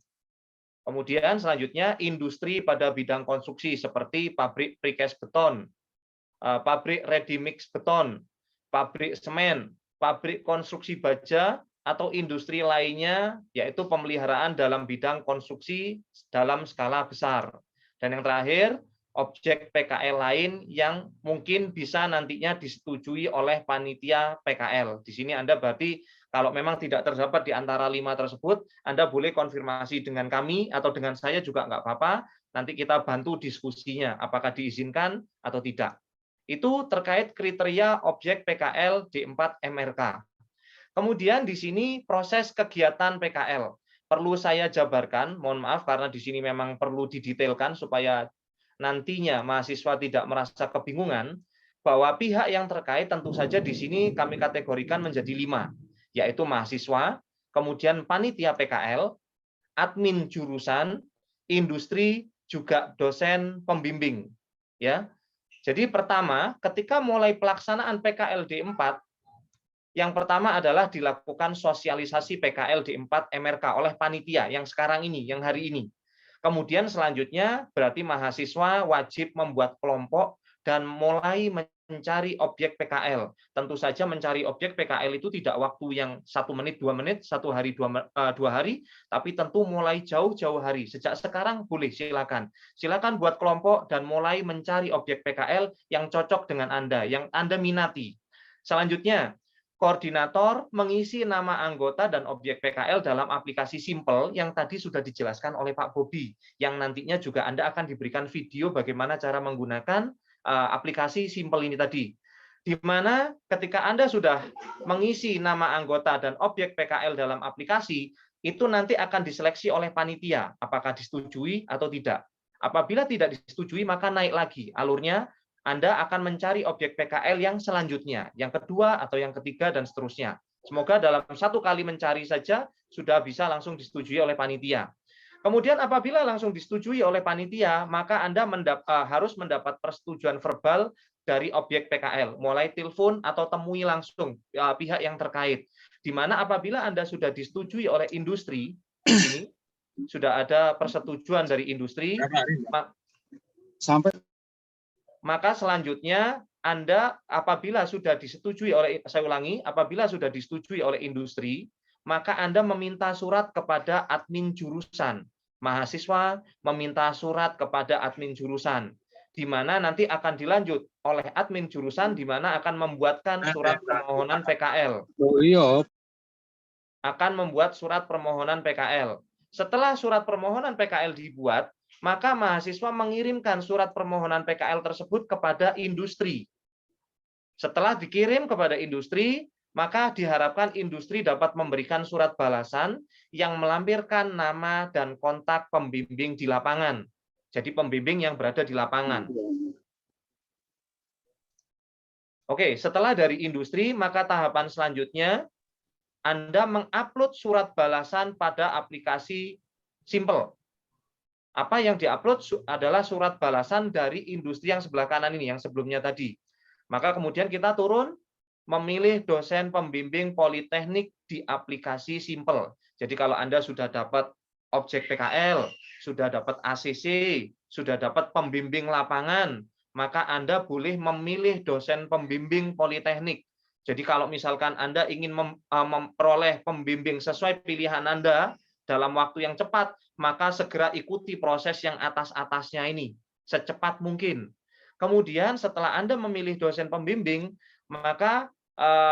[SPEAKER 1] Kemudian selanjutnya industri pada bidang konstruksi seperti pabrik precast beton, pabrik ready mix beton, pabrik semen, pabrik konstruksi baja, atau industri lainnya, yaitu pemeliharaan dalam bidang konstruksi dalam skala besar. Dan yang terakhir, objek PKL lain yang mungkin bisa nantinya disetujui oleh panitia PKL. Di sini Anda berarti kalau memang tidak terdapat di antara 5 tersebut, Anda boleh konfirmasi dengan kami atau dengan saya juga nggak apa-apa, nanti kita bantu diskusinya, apakah diizinkan atau tidak. Itu terkait kriteria objek PKL D4 MRK. Kemudian di sini proses kegiatan PKL. Perlu saya jabarkan, mohon maaf karena di sini memang perlu didetailkan supaya nantinya mahasiswa tidak merasa kebingungan, bahwa pihak yang terkait tentu saja di sini kami kategorikan menjadi 5, yaitu mahasiswa, kemudian panitia PKL, admin jurusan, industri, juga dosen pembimbing. Ya. Jadi pertama, ketika mulai pelaksanaan PKLD 4, yang pertama adalah dilakukan sosialisasi PKLD 4 MRK oleh panitia yang sekarang ini, yang hari ini. Kemudian selanjutnya berarti mahasiswa wajib membuat kelompok dan mulai mencari objek PKL. Tentu saja mencari objek PKL itu tidak waktu yang 1 menit, 2 menit, 1 hari, 2 hari, tapi tentu mulai jauh-jauh hari. Sejak sekarang boleh, silakan. Silakan buat kelompok dan mulai mencari objek PKL yang cocok dengan Anda, yang Anda minati. Selanjutnya, koordinator mengisi nama anggota dan objek PKL dalam aplikasi Simple yang tadi sudah dijelaskan oleh Pak Bobi, yang nantinya juga Anda akan diberikan video bagaimana cara menggunakan aplikasi Simple ini tadi. Di mana ketika Anda sudah mengisi nama anggota dan objek PKL dalam aplikasi, itu nanti akan diseleksi oleh panitia, apakah disetujui atau tidak. Apabila tidak disetujui, maka naik lagi alurnya. Anda akan mencari objek PKL yang selanjutnya, yang kedua atau yang ketiga, dan seterusnya. Semoga dalam 1 kali mencari saja sudah bisa langsung disetujui oleh panitia. Kemudian apabila langsung disetujui oleh panitia, maka Anda harus mendapat persetujuan verbal dari objek PKL, mulai telepon atau temui langsung pihak yang terkait. Di mana apabila Anda sudah disetujui oleh industri, ini sudah ada persetujuan dari industri, maka selanjutnya Anda apabila sudah disetujui oleh, saya ulangi, apabila sudah disetujui oleh industri, maka Anda meminta surat kepada admin jurusan. Mahasiswa meminta surat kepada admin jurusan, di mana nanti akan dilanjut oleh admin jurusan, di mana akan membuatkan surat permohonan PKL. Akan membuat surat permohonan PKL. Setelah surat permohonan PKL dibuat, maka mahasiswa mengirimkan surat permohonan PKL tersebut kepada industri. Setelah dikirim kepada industri, maka diharapkan industri dapat memberikan surat balasan yang melampirkan nama dan kontak pembimbing di lapangan. Jadi pembimbing yang berada di lapangan. Oke, setelah dari industri, maka tahapan selanjutnya Anda mengupload surat balasan pada aplikasi Simple. Apa yang diupload adalah surat balasan dari industri yang sebelah kanan ini, yang sebelumnya tadi. Maka kemudian kita turun memilih dosen pembimbing politeknik di aplikasi Simple. Jadi kalau Anda sudah dapat objek PKL, sudah dapat ACC, sudah dapat pembimbing lapangan, maka Anda boleh memilih dosen pembimbing politeknik. Jadi kalau misalkan Anda ingin memperoleh pembimbing sesuai pilihan Anda dalam waktu yang cepat, maka segera ikuti proses yang atas-atasnya ini secepat mungkin. Kemudian setelah Anda memilih dosen pembimbing, maka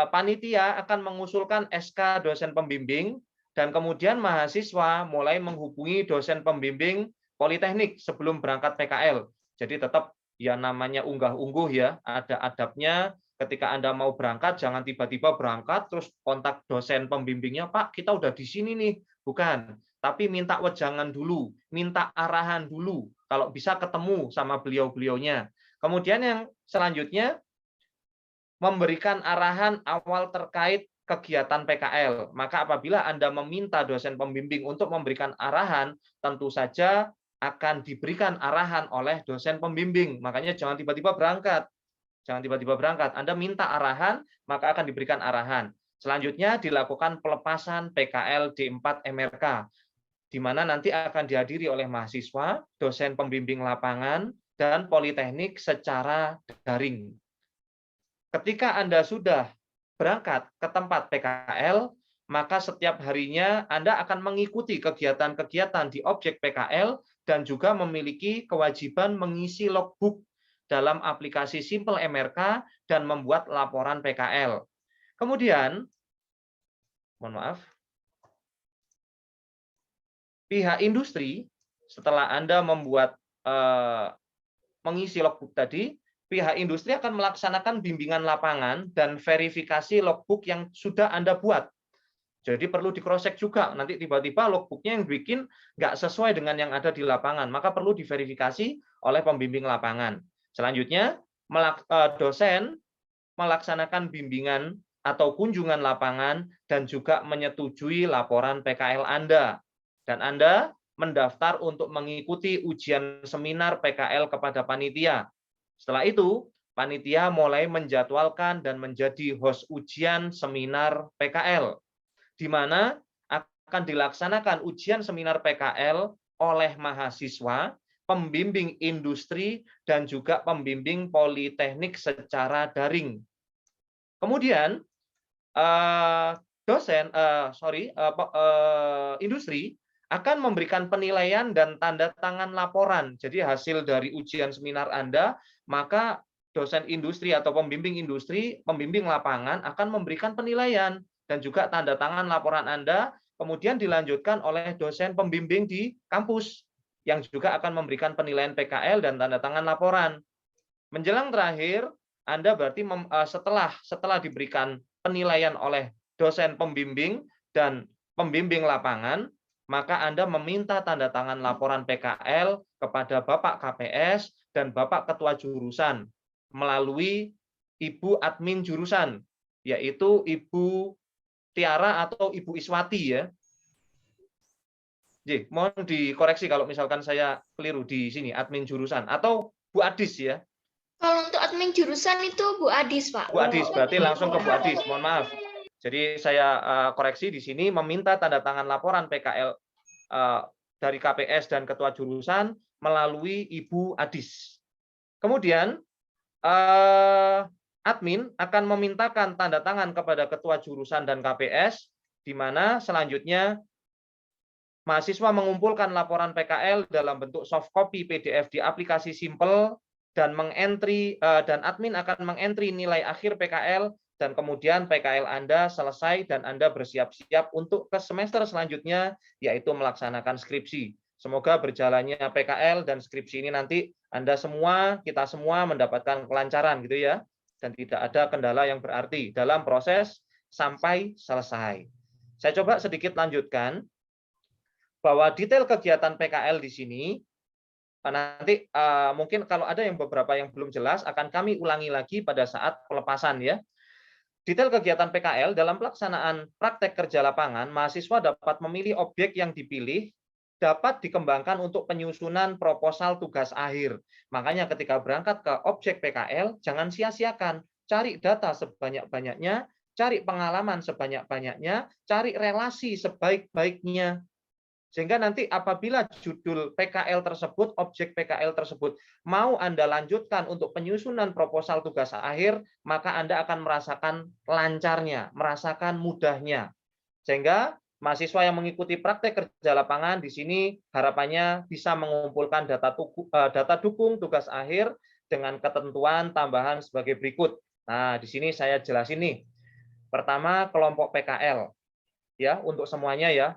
[SPEAKER 1] panitia akan mengusulkan SK dosen pembimbing, dan kemudian mahasiswa mulai menghubungi dosen pembimbing politeknik sebelum berangkat PKL. Jadi tetap ya namanya unggah-ungguh ya, ada adabnya. Ketika Anda mau berangkat, jangan tiba-tiba berangkat terus kontak dosen pembimbingnya, Pak, kita udah di sini nih. Bukan, tapi minta wejangan dulu, minta arahan dulu, kalau bisa ketemu sama beliau-beliaunya. Kemudian yang selanjutnya, memberikan arahan awal terkait kegiatan PKL. Maka apabila Anda meminta dosen pembimbing untuk memberikan arahan, tentu saja akan diberikan arahan oleh dosen pembimbing. Makanya jangan tiba-tiba berangkat. Jangan tiba-tiba berangkat. Anda minta arahan, maka akan diberikan arahan. Selanjutnya dilakukan pelepasan PKL D4 MRK, di mana nanti akan dihadiri oleh mahasiswa, dosen pembimbing lapangan, dan politeknik secara daring. Ketika Anda sudah berangkat ke tempat PKL, maka setiap harinya Anda akan mengikuti kegiatan-kegiatan di objek PKL dan juga memiliki kewajiban mengisi logbook dalam aplikasi Simple MRK dan membuat laporan PKL. Kemudian, mohon maaf, pihak industri setelah Anda membuat mengisi logbook tadi, pihak industri akan melaksanakan bimbingan lapangan dan verifikasi logbook yang sudah Anda buat. Jadi perlu di-cross-check juga, nanti tiba-tiba logbooknya yang bikin nggak sesuai dengan yang ada di lapangan, maka perlu diverifikasi oleh pembimbing lapangan. Selanjutnya, dosen melaksanakan bimbingan atau kunjungan lapangan dan juga menyetujui laporan PKL Anda. Dan Anda mendaftar untuk mengikuti ujian seminar PKL kepada panitia. Setelah itu, panitia mulai menjadwalkan dan menjadi host ujian seminar PKL, di mana akan dilaksanakan ujian seminar PKL oleh mahasiswa, pembimbing industri, dan juga pembimbing politeknik secara daring. Kemudian, industri akan memberikan penilaian dan tanda tangan laporan. Jadi hasil dari ujian seminar Anda, maka dosen industri atau pembimbing industri, pembimbing lapangan akan memberikan penilaian dan juga tanda tangan laporan Anda, kemudian dilanjutkan oleh dosen pembimbing di kampus yang juga akan memberikan penilaian PKL dan tanda tangan laporan. Menjelang terakhir, Anda berarti setelah diberikan penilaian oleh dosen pembimbing dan pembimbing lapangan, maka Anda meminta tanda tangan laporan PKL kepada Bapak KPS dan Bapak Ketua Jurusan melalui Ibu Admin Jurusan, yaitu Ibu Tiara atau Ibu Iswati ya. Jadi, mohon dikoreksi kalau misalkan saya keliru di sini, Admin Jurusan, atau Bu Adis ya.
[SPEAKER 3] Kalau untuk admin jurusan itu Bu Adis, Pak.
[SPEAKER 1] Bu Adis, berarti langsung ke Bu Adis, mohon maaf. Jadi saya koreksi di sini, meminta tanda tangan laporan PKL dari KPS dan Ketua Jurusan melalui Ibu Adis. Kemudian, admin akan memintakan tanda tangan kepada Ketua Jurusan dan KPS, di mana selanjutnya mahasiswa mengumpulkan laporan PKL dalam bentuk soft copy PDF di aplikasi Simple dan admin akan mengentri nilai akhir PKL, dan kemudian PKL Anda selesai dan Anda bersiap-siap untuk ke semester selanjutnya, yaitu melaksanakan skripsi. Semoga berjalannya PKL dan skripsi ini nanti kita semua mendapatkan kelancaran gitu ya, dan tidak ada kendala yang berarti dalam proses sampai selesai. Saya coba sedikit lanjutkan bahwa detail kegiatan PKL di sini nanti mungkin kalau ada yang beberapa yang belum jelas akan kami ulangi lagi pada saat pelepasan ya. Detail kegiatan PKL dalam pelaksanaan praktek kerja lapangan, mahasiswa dapat memilih objek yang dipilih dapat dikembangkan untuk penyusunan proposal tugas akhir. Makanya ketika berangkat ke objek PKL, jangan sia-siakan. Cari data sebanyak-banyaknya, cari pengalaman sebanyak-banyaknya, cari relasi sebaik-baiknya. Sehingga nanti apabila judul PKL tersebut, objek PKL tersebut, mau Anda lanjutkan untuk penyusunan proposal tugas akhir, maka Anda akan merasakan lancarnya, merasakan mudahnya. Sehingga mahasiswa yang mengikuti praktek kerja lapangan di sini harapannya bisa mengumpulkan data dukung tugas akhir dengan ketentuan tambahan sebagai berikut. Nah, di sini saya jelasin nih. Pertama, kelompok PKL. Ya, untuk semuanya ya.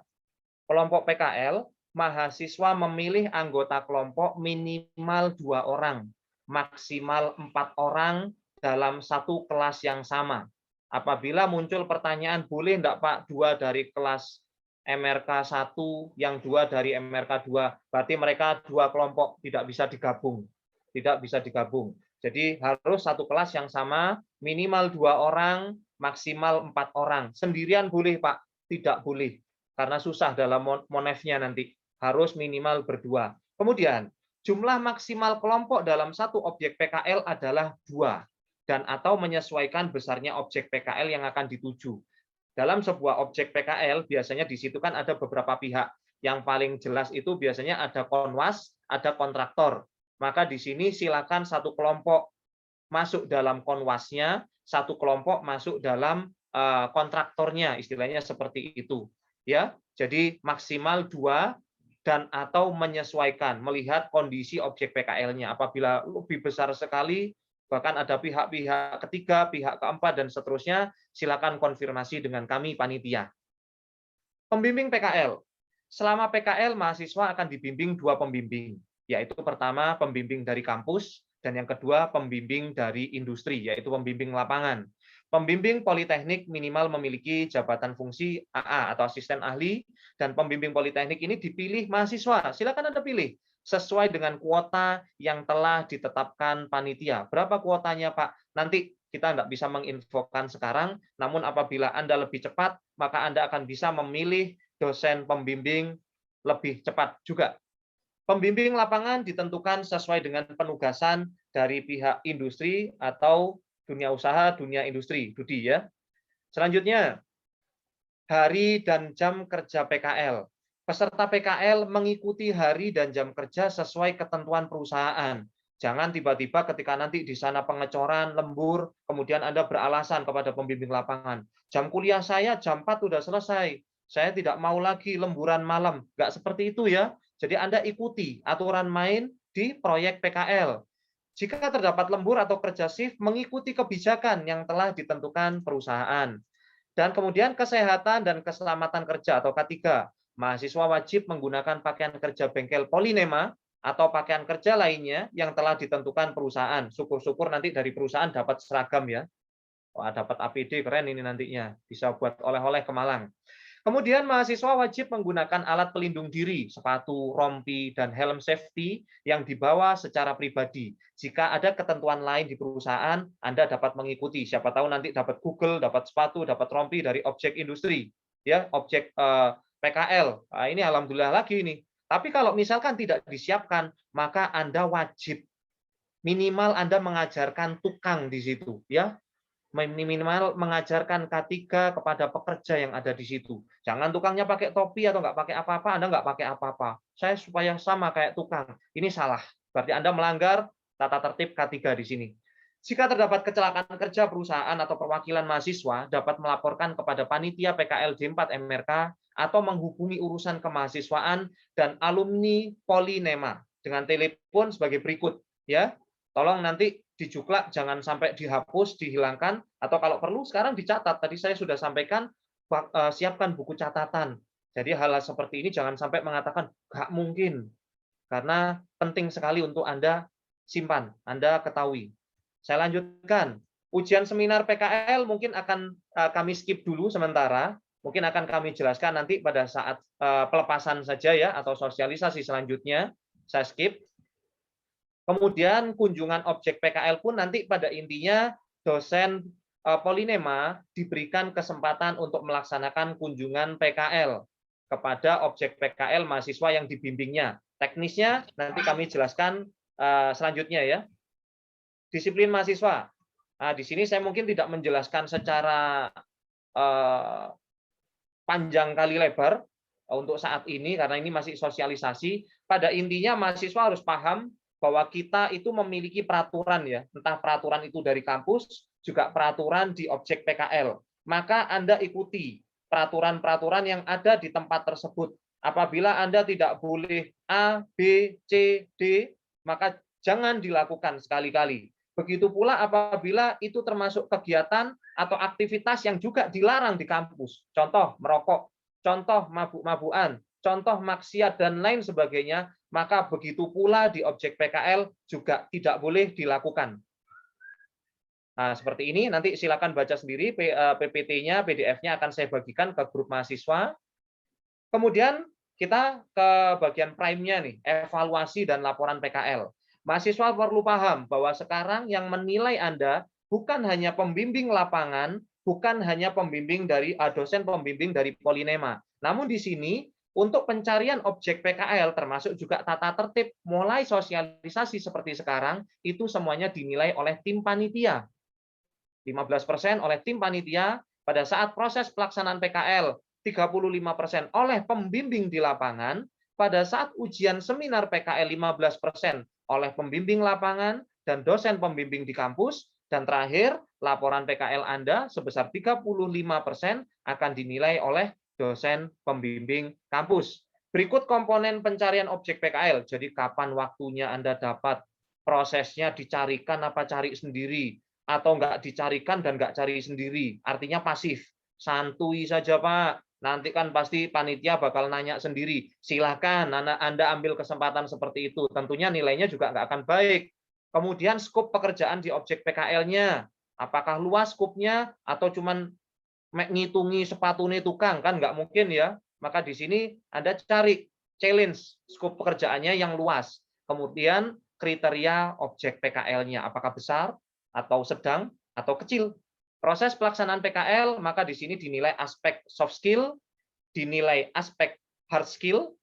[SPEAKER 1] Kelompok PKL, mahasiswa memilih anggota kelompok minimal 2 orang, maksimal 4 orang dalam satu kelas yang sama. Apabila muncul pertanyaan, boleh enggak Pak 2 dari kelas MRK 1, yang 2 dari MRK 2, berarti mereka 2 kelompok, tidak bisa digabung. Tidak bisa digabung. Jadi harus satu kelas yang sama, minimal 2 orang, maksimal 4 orang. Sendirian boleh Pak? Tidak boleh. Karena susah dalam monefnya nanti. Harus minimal berdua. Kemudian, jumlah maksimal kelompok dalam satu objek PKL adalah 2. Dan atau menyesuaikan besarnya objek PKL yang akan dituju. Dalam sebuah objek PKL, biasanya di situ kan ada beberapa pihak. Yang paling jelas itu biasanya ada konwas, ada kontraktor. Maka di sini silakan satu kelompok masuk dalam konwasnya, satu kelompok masuk dalam kontraktornya, istilahnya seperti itu. Ya, jadi maksimal 2 dan atau menyesuaikan, melihat kondisi objek PKL-nya. Apabila lebih besar sekali, bahkan ada pihak-pihak ketiga, pihak keempat, dan seterusnya, silakan konfirmasi dengan kami panitia. Pembimbing PKL. Selama PKL, mahasiswa akan dibimbing 2 pembimbing, yaitu pertama pembimbing dari kampus, dan yang kedua pembimbing dari industri, yaitu pembimbing lapangan. Pembimbing politeknik minimal memiliki jabatan fungsi AA atau asisten ahli, dan pembimbing politeknik ini dipilih mahasiswa. Silakan Anda pilih sesuai dengan kuota yang telah ditetapkan panitia. Berapa kuotanya, Pak? Nanti kita tidak bisa menginfokan sekarang, namun apabila Anda lebih cepat, maka Anda akan bisa memilih dosen pembimbing lebih cepat juga. Pembimbing lapangan ditentukan sesuai dengan penugasan dari pihak industri atau dunia usaha, dunia industri, Dudi ya. Selanjutnya, hari dan jam kerja PKL. Peserta PKL mengikuti hari dan jam kerja sesuai ketentuan perusahaan. Jangan tiba-tiba ketika nanti di sana pengecoran, lembur, kemudian Anda beralasan kepada pembimbing lapangan, jam kuliah saya jam 4 sudah selesai, saya tidak mau lagi lemburan malam. Nggak seperti itu ya. Jadi Anda ikuti aturan main di proyek PKL. Jika terdapat lembur atau kerja shift, mengikuti kebijakan yang telah ditentukan perusahaan. Dan kemudian kesehatan dan keselamatan kerja atau K3. Mahasiswa wajib menggunakan pakaian kerja bengkel Polinema atau pakaian kerja lainnya yang telah ditentukan perusahaan. Syukur-syukur nanti dari perusahaan dapat seragam ya. Wah, dapat APD keren ini nantinya. Bisa buat oleh-oleh ke Malang. Kemudian mahasiswa wajib menggunakan alat pelindung diri, sepatu, rompi, dan helm safety yang dibawa secara pribadi. Jika ada ketentuan lain di perusahaan, Anda dapat mengikuti. Siapa tahu nanti dapat Google, dapat sepatu, dapat rompi dari objek industri, ya, objek PKL. Nah, ini alhamdulillah lagi ini. Tapi kalau misalkan tidak disiapkan, maka Anda wajib minimal Anda mengajarkan tukang di situ, ya. Minimal mengajarkan K3 kepada pekerja yang ada di situ. Jangan tukangnya pakai topi atau nggak pakai apa-apa, Anda nggak pakai apa-apa. Saya supaya sama kayak tukang. Ini salah. Berarti Anda melanggar tata tertib K3 di sini. Jika terdapat kecelakaan kerja perusahaan atau perwakilan mahasiswa dapat melaporkan kepada panitia PKL D4 MRK atau menghubungi urusan kemahasiswaan dan alumni Polinema dengan telepon sebagai berikut, ya. Tolong nanti dijuklak, jangan sampai dihapus, dihilangkan, atau kalau perlu sekarang dicatat. Tadi saya sudah sampaikan, siapkan buku catatan. Jadi hal seperti ini jangan sampai mengatakan, nggak mungkin. Karena penting sekali untuk Anda simpan, Anda ketahui. Saya lanjutkan. Ujian seminar PKL mungkin akan kami skip dulu sementara. Mungkin akan kami jelaskan nanti pada saat pelepasan saja ya, atau sosialisasi selanjutnya. Saya skip. Kemudian kunjungan objek PKL pun nanti pada intinya dosen Polinema diberikan kesempatan untuk melaksanakan kunjungan PKL kepada objek PKL mahasiswa yang dibimbingnya. Teknisnya nanti kami jelaskan selanjutnya ya. Disiplin mahasiswa. Nah, di sini saya mungkin tidak menjelaskan secara panjang kali lebar untuk saat ini karena ini masih sosialisasi. Pada intinya mahasiswa harus paham bahwa kita itu memiliki peraturan ya, entah peraturan itu dari kampus, juga peraturan di objek PKL. Maka Anda ikuti peraturan-peraturan yang ada di tempat tersebut. Apabila Anda tidak boleh A, B, C, D, maka jangan dilakukan sekali-kali. Begitu pula apabila itu termasuk kegiatan atau aktivitas yang juga dilarang di kampus. Contoh merokok, contoh mabuk-mabukan, contoh maksiat dan lain sebagainya, maka begitu pula di objek PKL juga tidak boleh dilakukan. Nah, seperti ini nanti silakan baca sendiri PPT-nya, PDF-nya akan saya bagikan ke grup mahasiswa. Kemudian kita ke bagian prime-nya nih, evaluasi dan laporan PKL. Mahasiswa perlu paham bahwa sekarang yang menilai Anda bukan hanya pembimbing lapangan, bukan hanya pembimbing dari dosen pembimbing dari Polinema. Namun di sini untuk pencarian objek PKL termasuk juga tata tertib mulai sosialisasi seperti sekarang itu semuanya dinilai oleh tim panitia. 15% oleh tim panitia pada saat proses pelaksanaan PKL, 35% oleh pembimbing di lapangan, pada saat ujian seminar PKL 15% oleh pembimbing lapangan dan dosen pembimbing di kampus, dan terakhir laporan PKL Anda sebesar 35% akan dinilai oleh dosen pembimbing kampus. Berikut komponen pencarian objek PKL. Jadi kapan waktunya Anda dapat, prosesnya dicarikan apa cari sendiri, atau nggak dicarikan dan nggak cari sendiri. Artinya pasif. Santuy saja Pak. Nanti kan pasti panitia bakal nanya sendiri. Silahkan Anda ambil kesempatan seperti itu. Tentunya nilainya juga nggak akan baik. Kemudian skop pekerjaan di objek PKL-nya. Apakah luas skopnya atau cuman ngitungi sepatu nih tukang, kan nggak mungkin ya. Maka di sini Anda cari challenge skop pekerjaannya yang luas. Kemudian kriteria objek PKL-nya, apakah besar atau sedang atau kecil. Proses pelaksanaan PKL maka di sini dinilai aspek soft skill, dinilai aspek hard skill,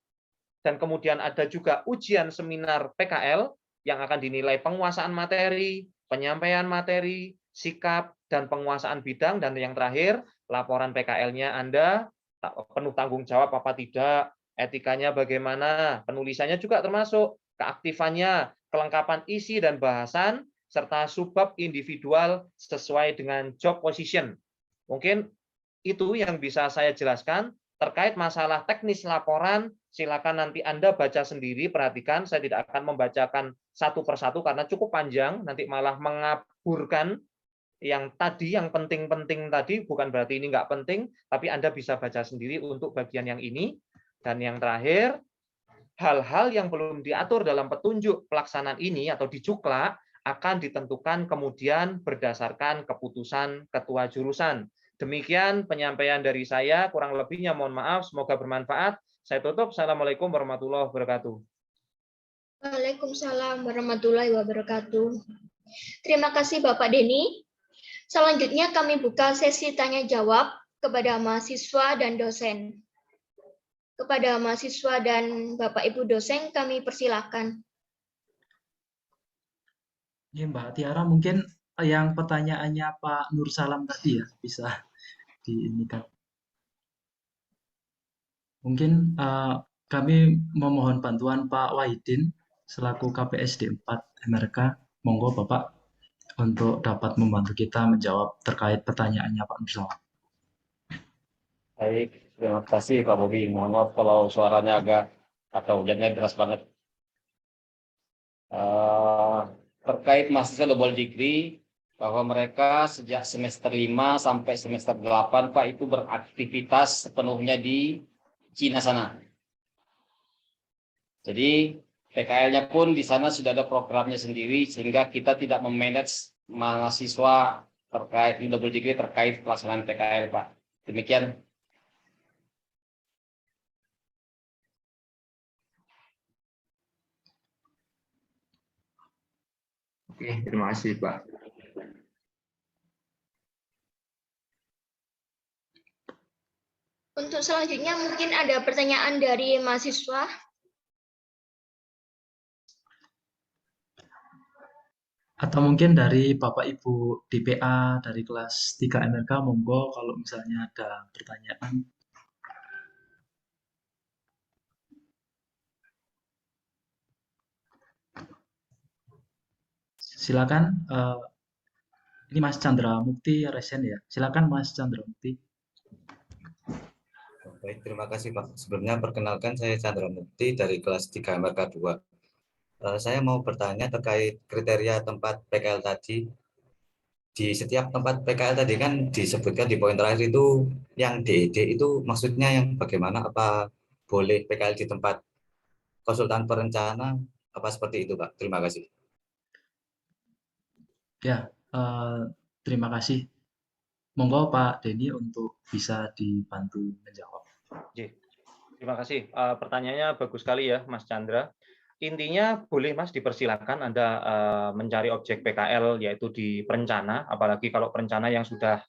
[SPEAKER 1] dan kemudian ada juga ujian seminar PKL yang akan dinilai penguasaan materi, penyampaian materi, sikap, dan penguasaan bidang, dan yang terakhir, laporan PKL-nya Anda penuh tanggung jawab apa tidak, etikanya bagaimana, penulisannya juga termasuk, keaktifannya, kelengkapan isi dan bahasan, serta subbab individual sesuai dengan job position. Mungkin itu yang bisa saya jelaskan. Terkait masalah teknis laporan, silakan nanti Anda baca sendiri, perhatikan, saya tidak akan membacakan satu persatu karena cukup panjang, nanti malah mengaburkan yang tadi, yang penting-penting tadi, bukan berarti ini nggak penting, tapi Anda bisa baca sendiri untuk bagian yang ini. Dan yang terakhir, hal-hal yang belum diatur dalam petunjuk pelaksanaan ini atau di Juklak akan ditentukan kemudian berdasarkan keputusan ketua jurusan. Demikian penyampaian dari saya, kurang lebihnya mohon maaf, semoga bermanfaat. Saya tutup. Assalamualaikum warahmatullahi wabarakatuh.
[SPEAKER 3] Waalaikumsalam warahmatullahi wabarakatuh. Terima kasih Bapak Denny. Selanjutnya kami buka sesi tanya jawab kepada mahasiswa dan dosen. Kepada mahasiswa dan Bapak Ibu dosen kami persilakan.
[SPEAKER 2] Ini Mbak Tiara, mungkin yang pertanyaannya Pak Nur Salam tadi ya bisa diinikan. Mungkin kami memohon bantuan Pak Wahidin selaku KPSD 4 MRK. Monggo Bapak untuk dapat membantu kita menjawab terkait pertanyaannya Pak Nur Salam.
[SPEAKER 7] Baik, terima kasih Pak Bobi. Mohon maaf kalau suaranya agak atau hujannya deras banget. Terkait mahasiswa double degree, bahwa mereka sejak semester 5 sampai semester 8 Pak itu beraktivitas sepenuhnya di Cina sana. Jadi PKL-nya pun di sana sudah ada programnya sendiri sehingga kita tidak memanage mahasiswa terkait double degree terkait pelaksanaan PKL Pak. Demikian.
[SPEAKER 8] Oke, terima kasih Pak.
[SPEAKER 3] Untuk selanjutnya mungkin ada pertanyaan dari mahasiswa.
[SPEAKER 2] Atau mungkin dari Bapak Ibu DPA dari kelas 3 MRK, monggo kalau misalnya ada pertanyaan. Silakan. Ini Mas Chandra Mukti Resen ya. Silakan Mas Chandra Mukti.
[SPEAKER 9] Baik, terima kasih Pak. Sebelumnya perkenalkan saya Chandra Mukti dari kelas 3 MRK 2. Saya mau bertanya terkait kriteria tempat PKL tadi. Di setiap tempat PKL tadi kan disebutkan di poin terakhir itu yang DED itu maksudnya yang bagaimana? Apa boleh PKL di tempat konsultan perencana? Apa seperti itu Pak? Terima kasih.
[SPEAKER 2] Ya, terima kasih. Monggo Pak Denny untuk bisa dibantu menjawab.
[SPEAKER 1] Terima kasih. Pertanyaannya bagus sekali ya, Mas Chandra. Intinya boleh Mas, dipersilakan Anda mencari objek PKL yaitu di perencana, apalagi kalau perencana yang sudah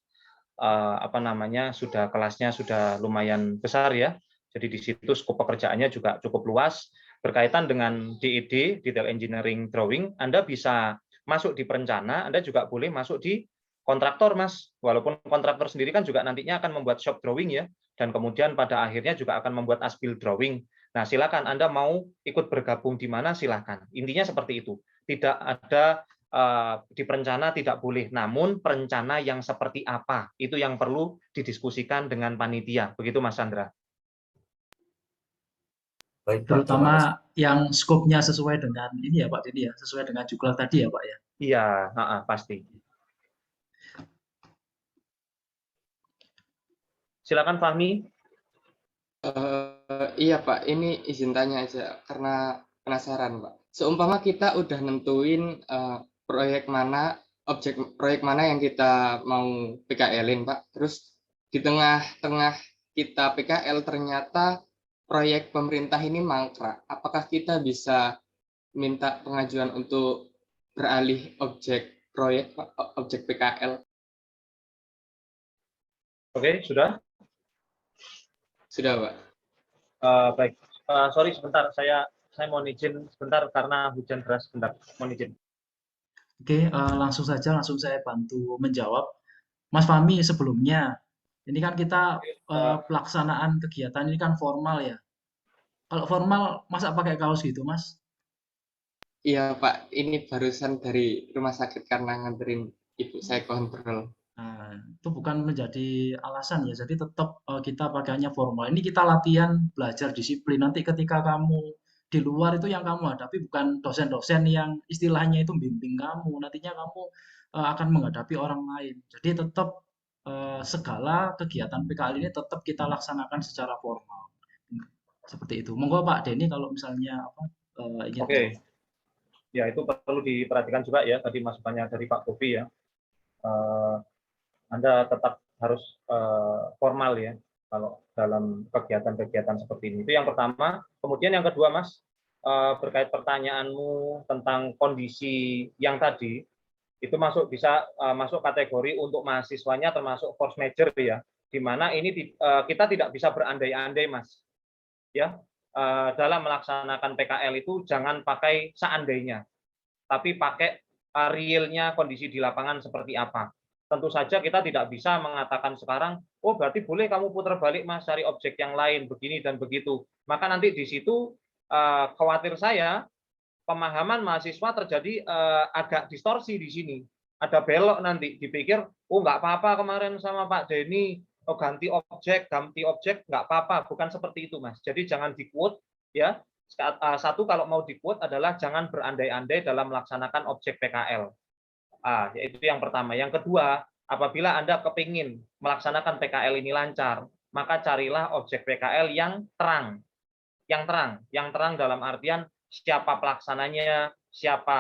[SPEAKER 1] sudah kelasnya sudah lumayan besar ya. Jadi di situ skop pekerjaannya juga cukup luas. Berkaitan dengan DED, Detail Engineering Drawing, Anda bisa masuk di perencana, Anda juga boleh masuk di kontraktor, Mas. Walaupun kontraktor sendiri kan juga nantinya akan membuat shop drawing ya, dan kemudian pada akhirnya juga akan membuat aspil drawing. Nah, silakan Anda mau ikut bergabung di mana, silakan. Intinya seperti itu. Tidak ada di perencana tidak boleh, namun perencana yang seperti apa itu yang perlu didiskusikan dengan panitia. Begitu Mas Chandra.
[SPEAKER 9] Baik, Pak,
[SPEAKER 2] Terutama yang skopnya sesuai dengan ini ya Pak Denny ya, sesuai dengan Juklak tadi ya Pak ya.
[SPEAKER 1] Iya, pasti. Silakan Fahmi.
[SPEAKER 5] Iya Pak, ini izin tanya aja karena penasaran Pak. Seumpama kita udah nentuin proyek mana yang kita mau PKL-in Pak. Terus di tengah-tengah kita PKL ternyata proyek pemerintah ini mangkrak. Apakah kita bisa minta pengajuan untuk beralih objek proyek Pak, objek PKL?
[SPEAKER 1] Oke, sudah?
[SPEAKER 5] Sudah Pak.
[SPEAKER 1] Baik. sorry sebentar, saya mohon izin sebentar karena hujan deras sebentar, mohon izin.
[SPEAKER 2] Oke, langsung saja saya bantu menjawab. Mas Fahmi, sebelumnya ini kan kita pelaksanaan kegiatan ini kan formal ya. Kalau formal masa pakai kaos gitu, Mas?
[SPEAKER 5] Iya Pak, ini barusan dari rumah sakit karena nganterin ibu saya kontrol.
[SPEAKER 2] Nah, itu bukan menjadi alasan ya. Jadi tetap kita pakainya formal. Ini kita latihan belajar disiplin. Nanti ketika kamu di luar itu yang kamu hadapi bukan dosen-dosen yang istilahnya itu bimbing kamu. Nantinya kamu akan menghadapi orang lain. Jadi tetap segala kegiatan PKL ini tetap kita laksanakan secara formal. Seperti itu. Monggo Pak Denny kalau misalnya ingin
[SPEAKER 1] Oke. Ya, itu perlu diperhatikan juga ya tadi masukannya dari Pak Bobi ya. Anda tetap harus formal ya kalau dalam kegiatan-kegiatan seperti ini. Itu yang pertama. Kemudian yang kedua, Mas, berkait pertanyaanmu tentang kondisi yang tadi, itu bisa masuk kategori untuk mahasiswanya termasuk force major ya, di mana ini kita tidak bisa berandai-andai, Mas. Ya, dalam melaksanakan PKL itu jangan pakai seandainya, tapi pakai realnya kondisi di lapangan seperti apa. Tentu saja kita tidak bisa mengatakan sekarang, oh berarti boleh kamu putar balik Mas, cari objek yang lain, begini dan begitu. Maka nanti di situ khawatir saya pemahaman mahasiswa terjadi agak distorsi di sini. Ada belok nanti, dipikir, oh nggak apa-apa kemarin sama Pak Denny, oh ganti objek, nggak apa-apa. Bukan seperti itu Mas. Jadi jangan di-quote ya. Satu, kalau mau di-quote adalah jangan berandai-andai dalam melaksanakan objek PKL. Yaitu yang pertama. Yang kedua, apabila Anda kepingin melaksanakan PKL ini lancar, maka carilah objek PKL yang terang. Yang terang dalam artian siapa pelaksananya, siapa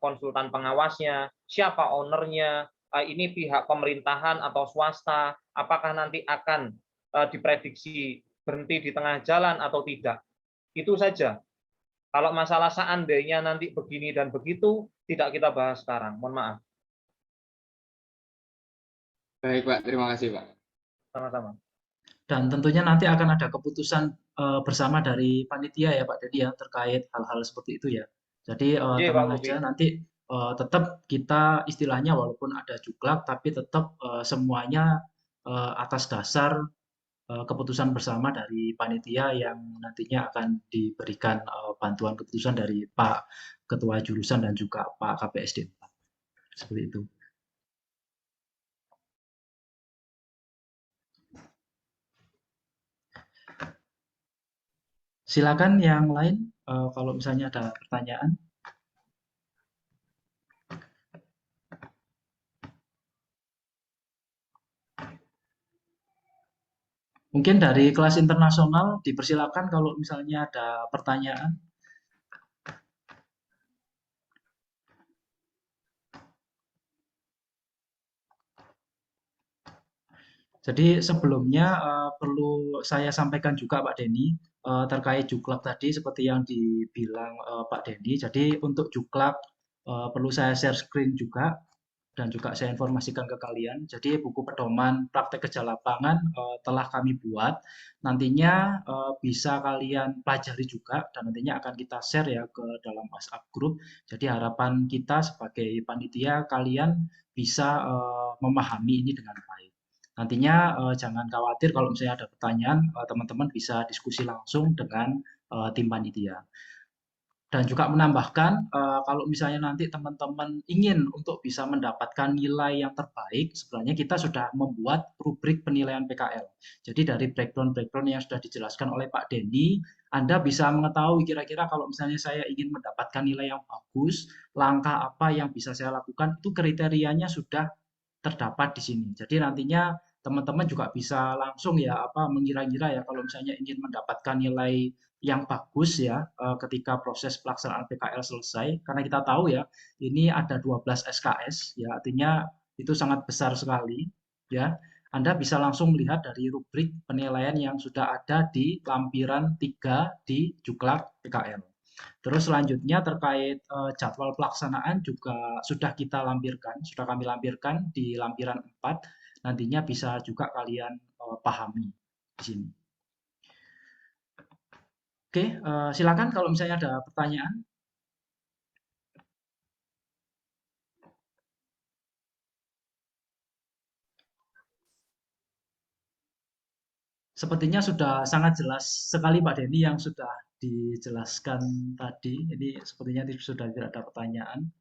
[SPEAKER 1] konsultan pengawasnya, siapa ownernya, ini pihak pemerintahan atau swasta, apakah nanti akan diprediksi berhenti di tengah jalan atau tidak. Itu saja. Kalau masalah seandainya nanti begini dan begitu, tidak kita bahas sekarang. Mohon maaf.
[SPEAKER 5] Baik Pak, terima kasih Pak.
[SPEAKER 1] Sama-sama.
[SPEAKER 2] Dan tentunya nanti akan ada keputusan bersama dari panitia ya Pak Dedi ya terkait hal-hal seperti itu ya. Jadi tenang aja nanti tetap kita istilahnya walaupun ada juklak tapi tetap semuanya atas dasar keputusan bersama dari panitia yang nantinya akan diberikan bantuan keputusan dari Pak Ketua Jurusan dan juga Pak KPSD. Seperti itu. Silakan yang lain kalau misalnya ada pertanyaan. Mungkin dari kelas internasional dipersilakan kalau misalnya ada pertanyaan. Jadi sebelumnya perlu saya sampaikan juga Pak Denny terkait juklak tadi seperti yang dibilang Pak Denny. Jadi untuk juklak perlu saya share screen juga dan juga saya informasikan ke kalian. Jadi buku pedoman praktek kerja lapangan telah kami buat. Nantinya bisa kalian pelajari juga dan nantinya akan kita share ya ke dalam WhatsApp group. Jadi harapan kita sebagai panitia kalian bisa memahami ini dengan baik. Nantinya jangan khawatir kalau misalnya ada pertanyaan, teman-teman bisa diskusi langsung dengan tim panitia. Dan juga menambahkan, kalau misalnya nanti teman-teman ingin untuk bisa mendapatkan nilai yang terbaik, sebenarnya kita sudah membuat rubrik penilaian PKL. Jadi dari background-background yang sudah dijelaskan oleh Pak Denny, Anda bisa mengetahui kira-kira kalau misalnya saya ingin mendapatkan nilai yang bagus, langkah apa yang bisa saya lakukan, itu kriterianya sudah terdapat di sini. Jadi nantinya teman-teman juga bisa langsung ya mengira-ngira ya kalau misalnya ingin mendapatkan nilai yang bagus ya ketika proses pelaksanaan PKL selesai, karena kita tahu ya ini ada 12 SKS ya, artinya itu sangat besar sekali ya. Anda bisa langsung melihat dari rubrik penilaian yang sudah ada di lampiran 3 di Juklak PKL. Terus selanjutnya terkait jadwal pelaksanaan juga sudah kami lampirkan di lampiran 4. Nantinya bisa juga kalian pahami di sini. Oke, silakan kalau misalnya ada pertanyaan. Sepertinya sudah sangat jelas sekali Pak Denny yang sudah dijelaskan tadi. Ini sepertinya sudah tidak ada pertanyaan.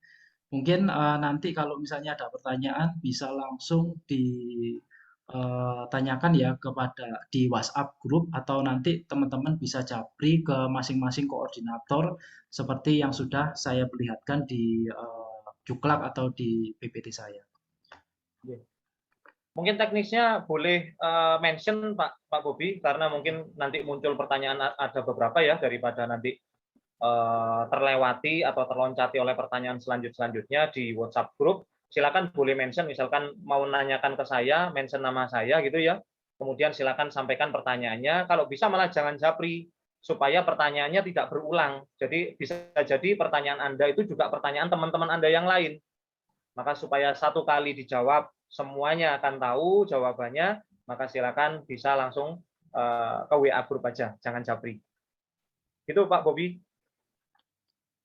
[SPEAKER 2] Mungkin nanti kalau misalnya ada pertanyaan bisa langsung ditanyakan ya kepada di WhatsApp grup atau nanti teman-teman bisa japri ke masing-masing koordinator seperti yang sudah saya perlihatkan di Juklak atau di PPT saya.
[SPEAKER 1] Mungkin teknisnya boleh mention Pak Bobi, karena mungkin nanti muncul pertanyaan ada beberapa ya, daripada nanti terlewati atau terloncati oleh pertanyaan selanjutnya di WhatsApp grup. Silakan boleh mention, misalkan mau nanyakan ke saya, mention nama saya gitu ya. Kemudian silakan sampaikan pertanyaannya. Kalau bisa malah jangan japri, supaya pertanyaannya tidak berulang. Jadi bisa jadi pertanyaan Anda itu juga pertanyaan teman-teman Anda yang lain. Maka supaya satu kali dijawab semuanya akan tahu jawabannya, maka silakan bisa langsung ke WA grup aja, jangan japri. Itu Pak Bobi.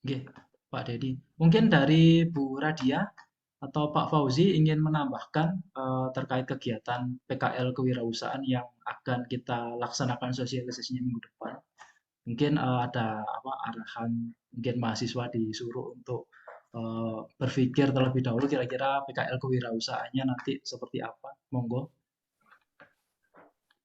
[SPEAKER 2] Oke, Pak Dedi. Mungkin dari Bu Radia atau Pak Fauzi ingin menambahkan terkait kegiatan PKL kewirausahaan yang akan kita laksanakan sosialisasinya minggu depan. Mungkin ada arahan, mungkin mahasiswa disuruh untuk berpikir terlebih dahulu kira-kira PKL kewirausahaannya nanti seperti apa. Monggo.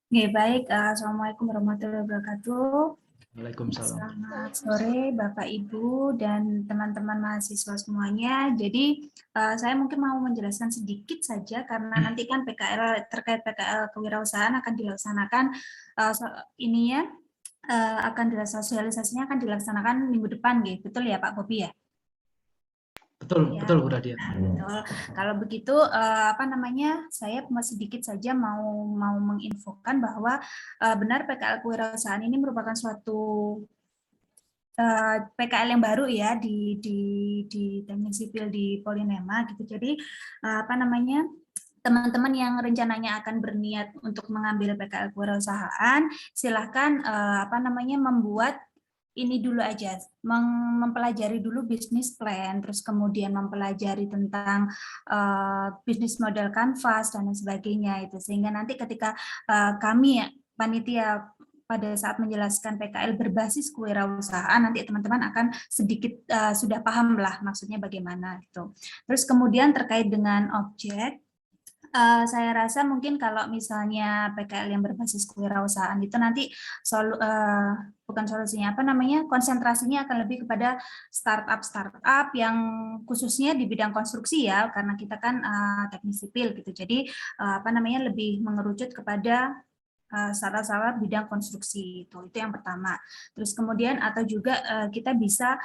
[SPEAKER 10] Oke, baik. Assalamualaikum warahmatullahi wabarakatuh.
[SPEAKER 2] Waalaikumsalam.
[SPEAKER 10] Selamat sore Bapak Ibu dan teman-teman mahasiswa semuanya. Jadi saya mungkin mau menjelaskan sedikit saja karena nanti kan PKL terkait PKL kewirausahaan akan dilaksanakan sosialisasinya akan dilaksanakan minggu depan, gitu. Betul ya Pak Bobi ya?
[SPEAKER 2] Betul,
[SPEAKER 10] ya,
[SPEAKER 2] betul Bu Radia.
[SPEAKER 10] Betul. Kalau begitu saya sedikit saja mau menginfokan bahwa benar PKL kewirausahaan ini merupakan suatu PKL yang baru ya di teknik sipil di Polinema gitu. Jadi teman-teman yang rencananya akan berniat untuk mengambil PKL kewirausahaan silahkan membuat ini dulu aja, mempelajari dulu bisnis plan, terus kemudian mempelajari tentang bisnis model kanvas dan sebagainya itu, sehingga nanti ketika kami panitia pada saat menjelaskan PKL berbasis kewirausahaan, nanti teman-teman akan sedikit sudah paham lah maksudnya bagaimana itu. Terus kemudian terkait dengan objek, saya rasa mungkin kalau misalnya PKL yang berbasis kewirausahaan itu nanti bukan solusinya konsentrasinya akan lebih kepada startup yang khususnya di bidang konstruksi ya, karena kita kan teknik sipil gitu. Jadi lebih mengerucut kepada startup bidang konstruksi itu yang pertama. Terus kemudian atau juga kita bisa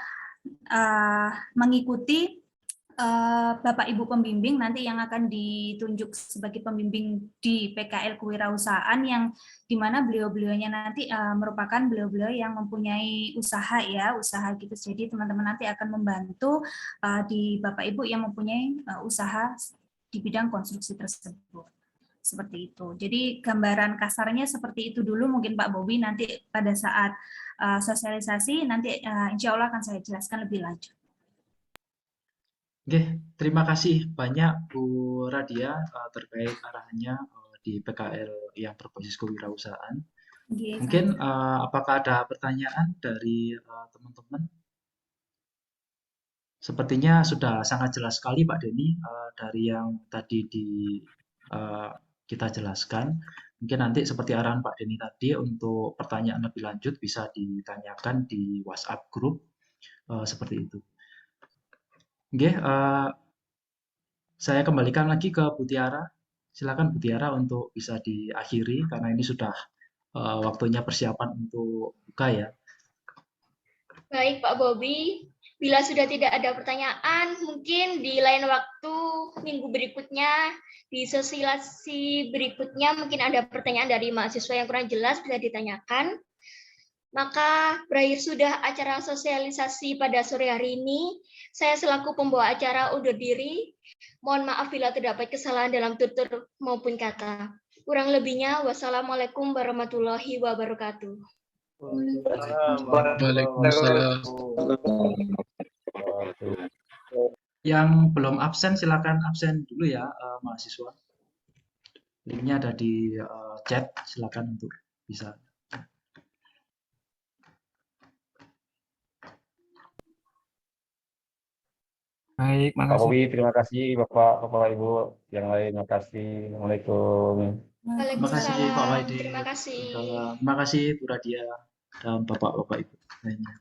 [SPEAKER 10] mengikuti Bapak Ibu pembimbing nanti yang akan ditunjuk sebagai pembimbing di PKL kewirausahaan, yang dimana beliau-beliaunya nanti merupakan beliau-beliau yang mempunyai usaha gitu. Jadi teman-teman nanti akan membantu di Bapak Ibu yang mempunyai usaha di bidang konstruksi tersebut. Seperti itu. Jadi gambaran kasarnya seperti itu dulu mungkin Pak Bobi, nanti pada saat sosialisasi nanti insya Allah akan saya jelaskan lebih lanjut.
[SPEAKER 2] Oke, terima kasih banyak Bu Radia terkait arahannya di PKL yang berbasis kewirausahaan. Mungkin apakah ada pertanyaan dari teman-teman? Sepertinya sudah sangat jelas sekali Pak Denny dari yang tadi kita jelaskan. Mungkin nanti seperti arahan Pak Denny tadi, untuk pertanyaan lebih lanjut bisa ditanyakan di WhatsApp grup seperti itu. Oke, saya kembalikan lagi ke Bu Tiara. Silakan Bu Tiara untuk bisa diakhiri karena ini sudah waktunya persiapan untuk buka ya.
[SPEAKER 3] Baik Pak Bobi, bila sudah tidak ada pertanyaan, mungkin di lain waktu minggu berikutnya, di sosialisasi berikutnya mungkin ada pertanyaan dari mahasiswa yang kurang jelas bisa ditanyakan. Maka berakhir sudah acara sosialisasi pada sore hari ini. Saya selaku pembawa acara undur diri. Mohon maaf bila terdapat kesalahan dalam tutur maupun kata. Kurang lebihnya, wassalamualaikum warahmatullahi wabarakatuh.
[SPEAKER 6] Waalaikumsalam.
[SPEAKER 2] Yang belum absen silakan absen dulu ya, mahasiswa. Linknya ada di chat, silakan untuk bisa.
[SPEAKER 6] Baik,
[SPEAKER 7] Pak
[SPEAKER 6] makasih.
[SPEAKER 7] Bobi, terima kasih Bapak Ibu yang lain, terima kasih. Assalamualaikum.
[SPEAKER 2] Terima kasih Pak
[SPEAKER 3] Waalaikumsalam.
[SPEAKER 2] Wahidin.
[SPEAKER 3] Terima kasih.
[SPEAKER 2] Terima kasih Bu Radia dan Bapak-Bapak Ibu lainnya.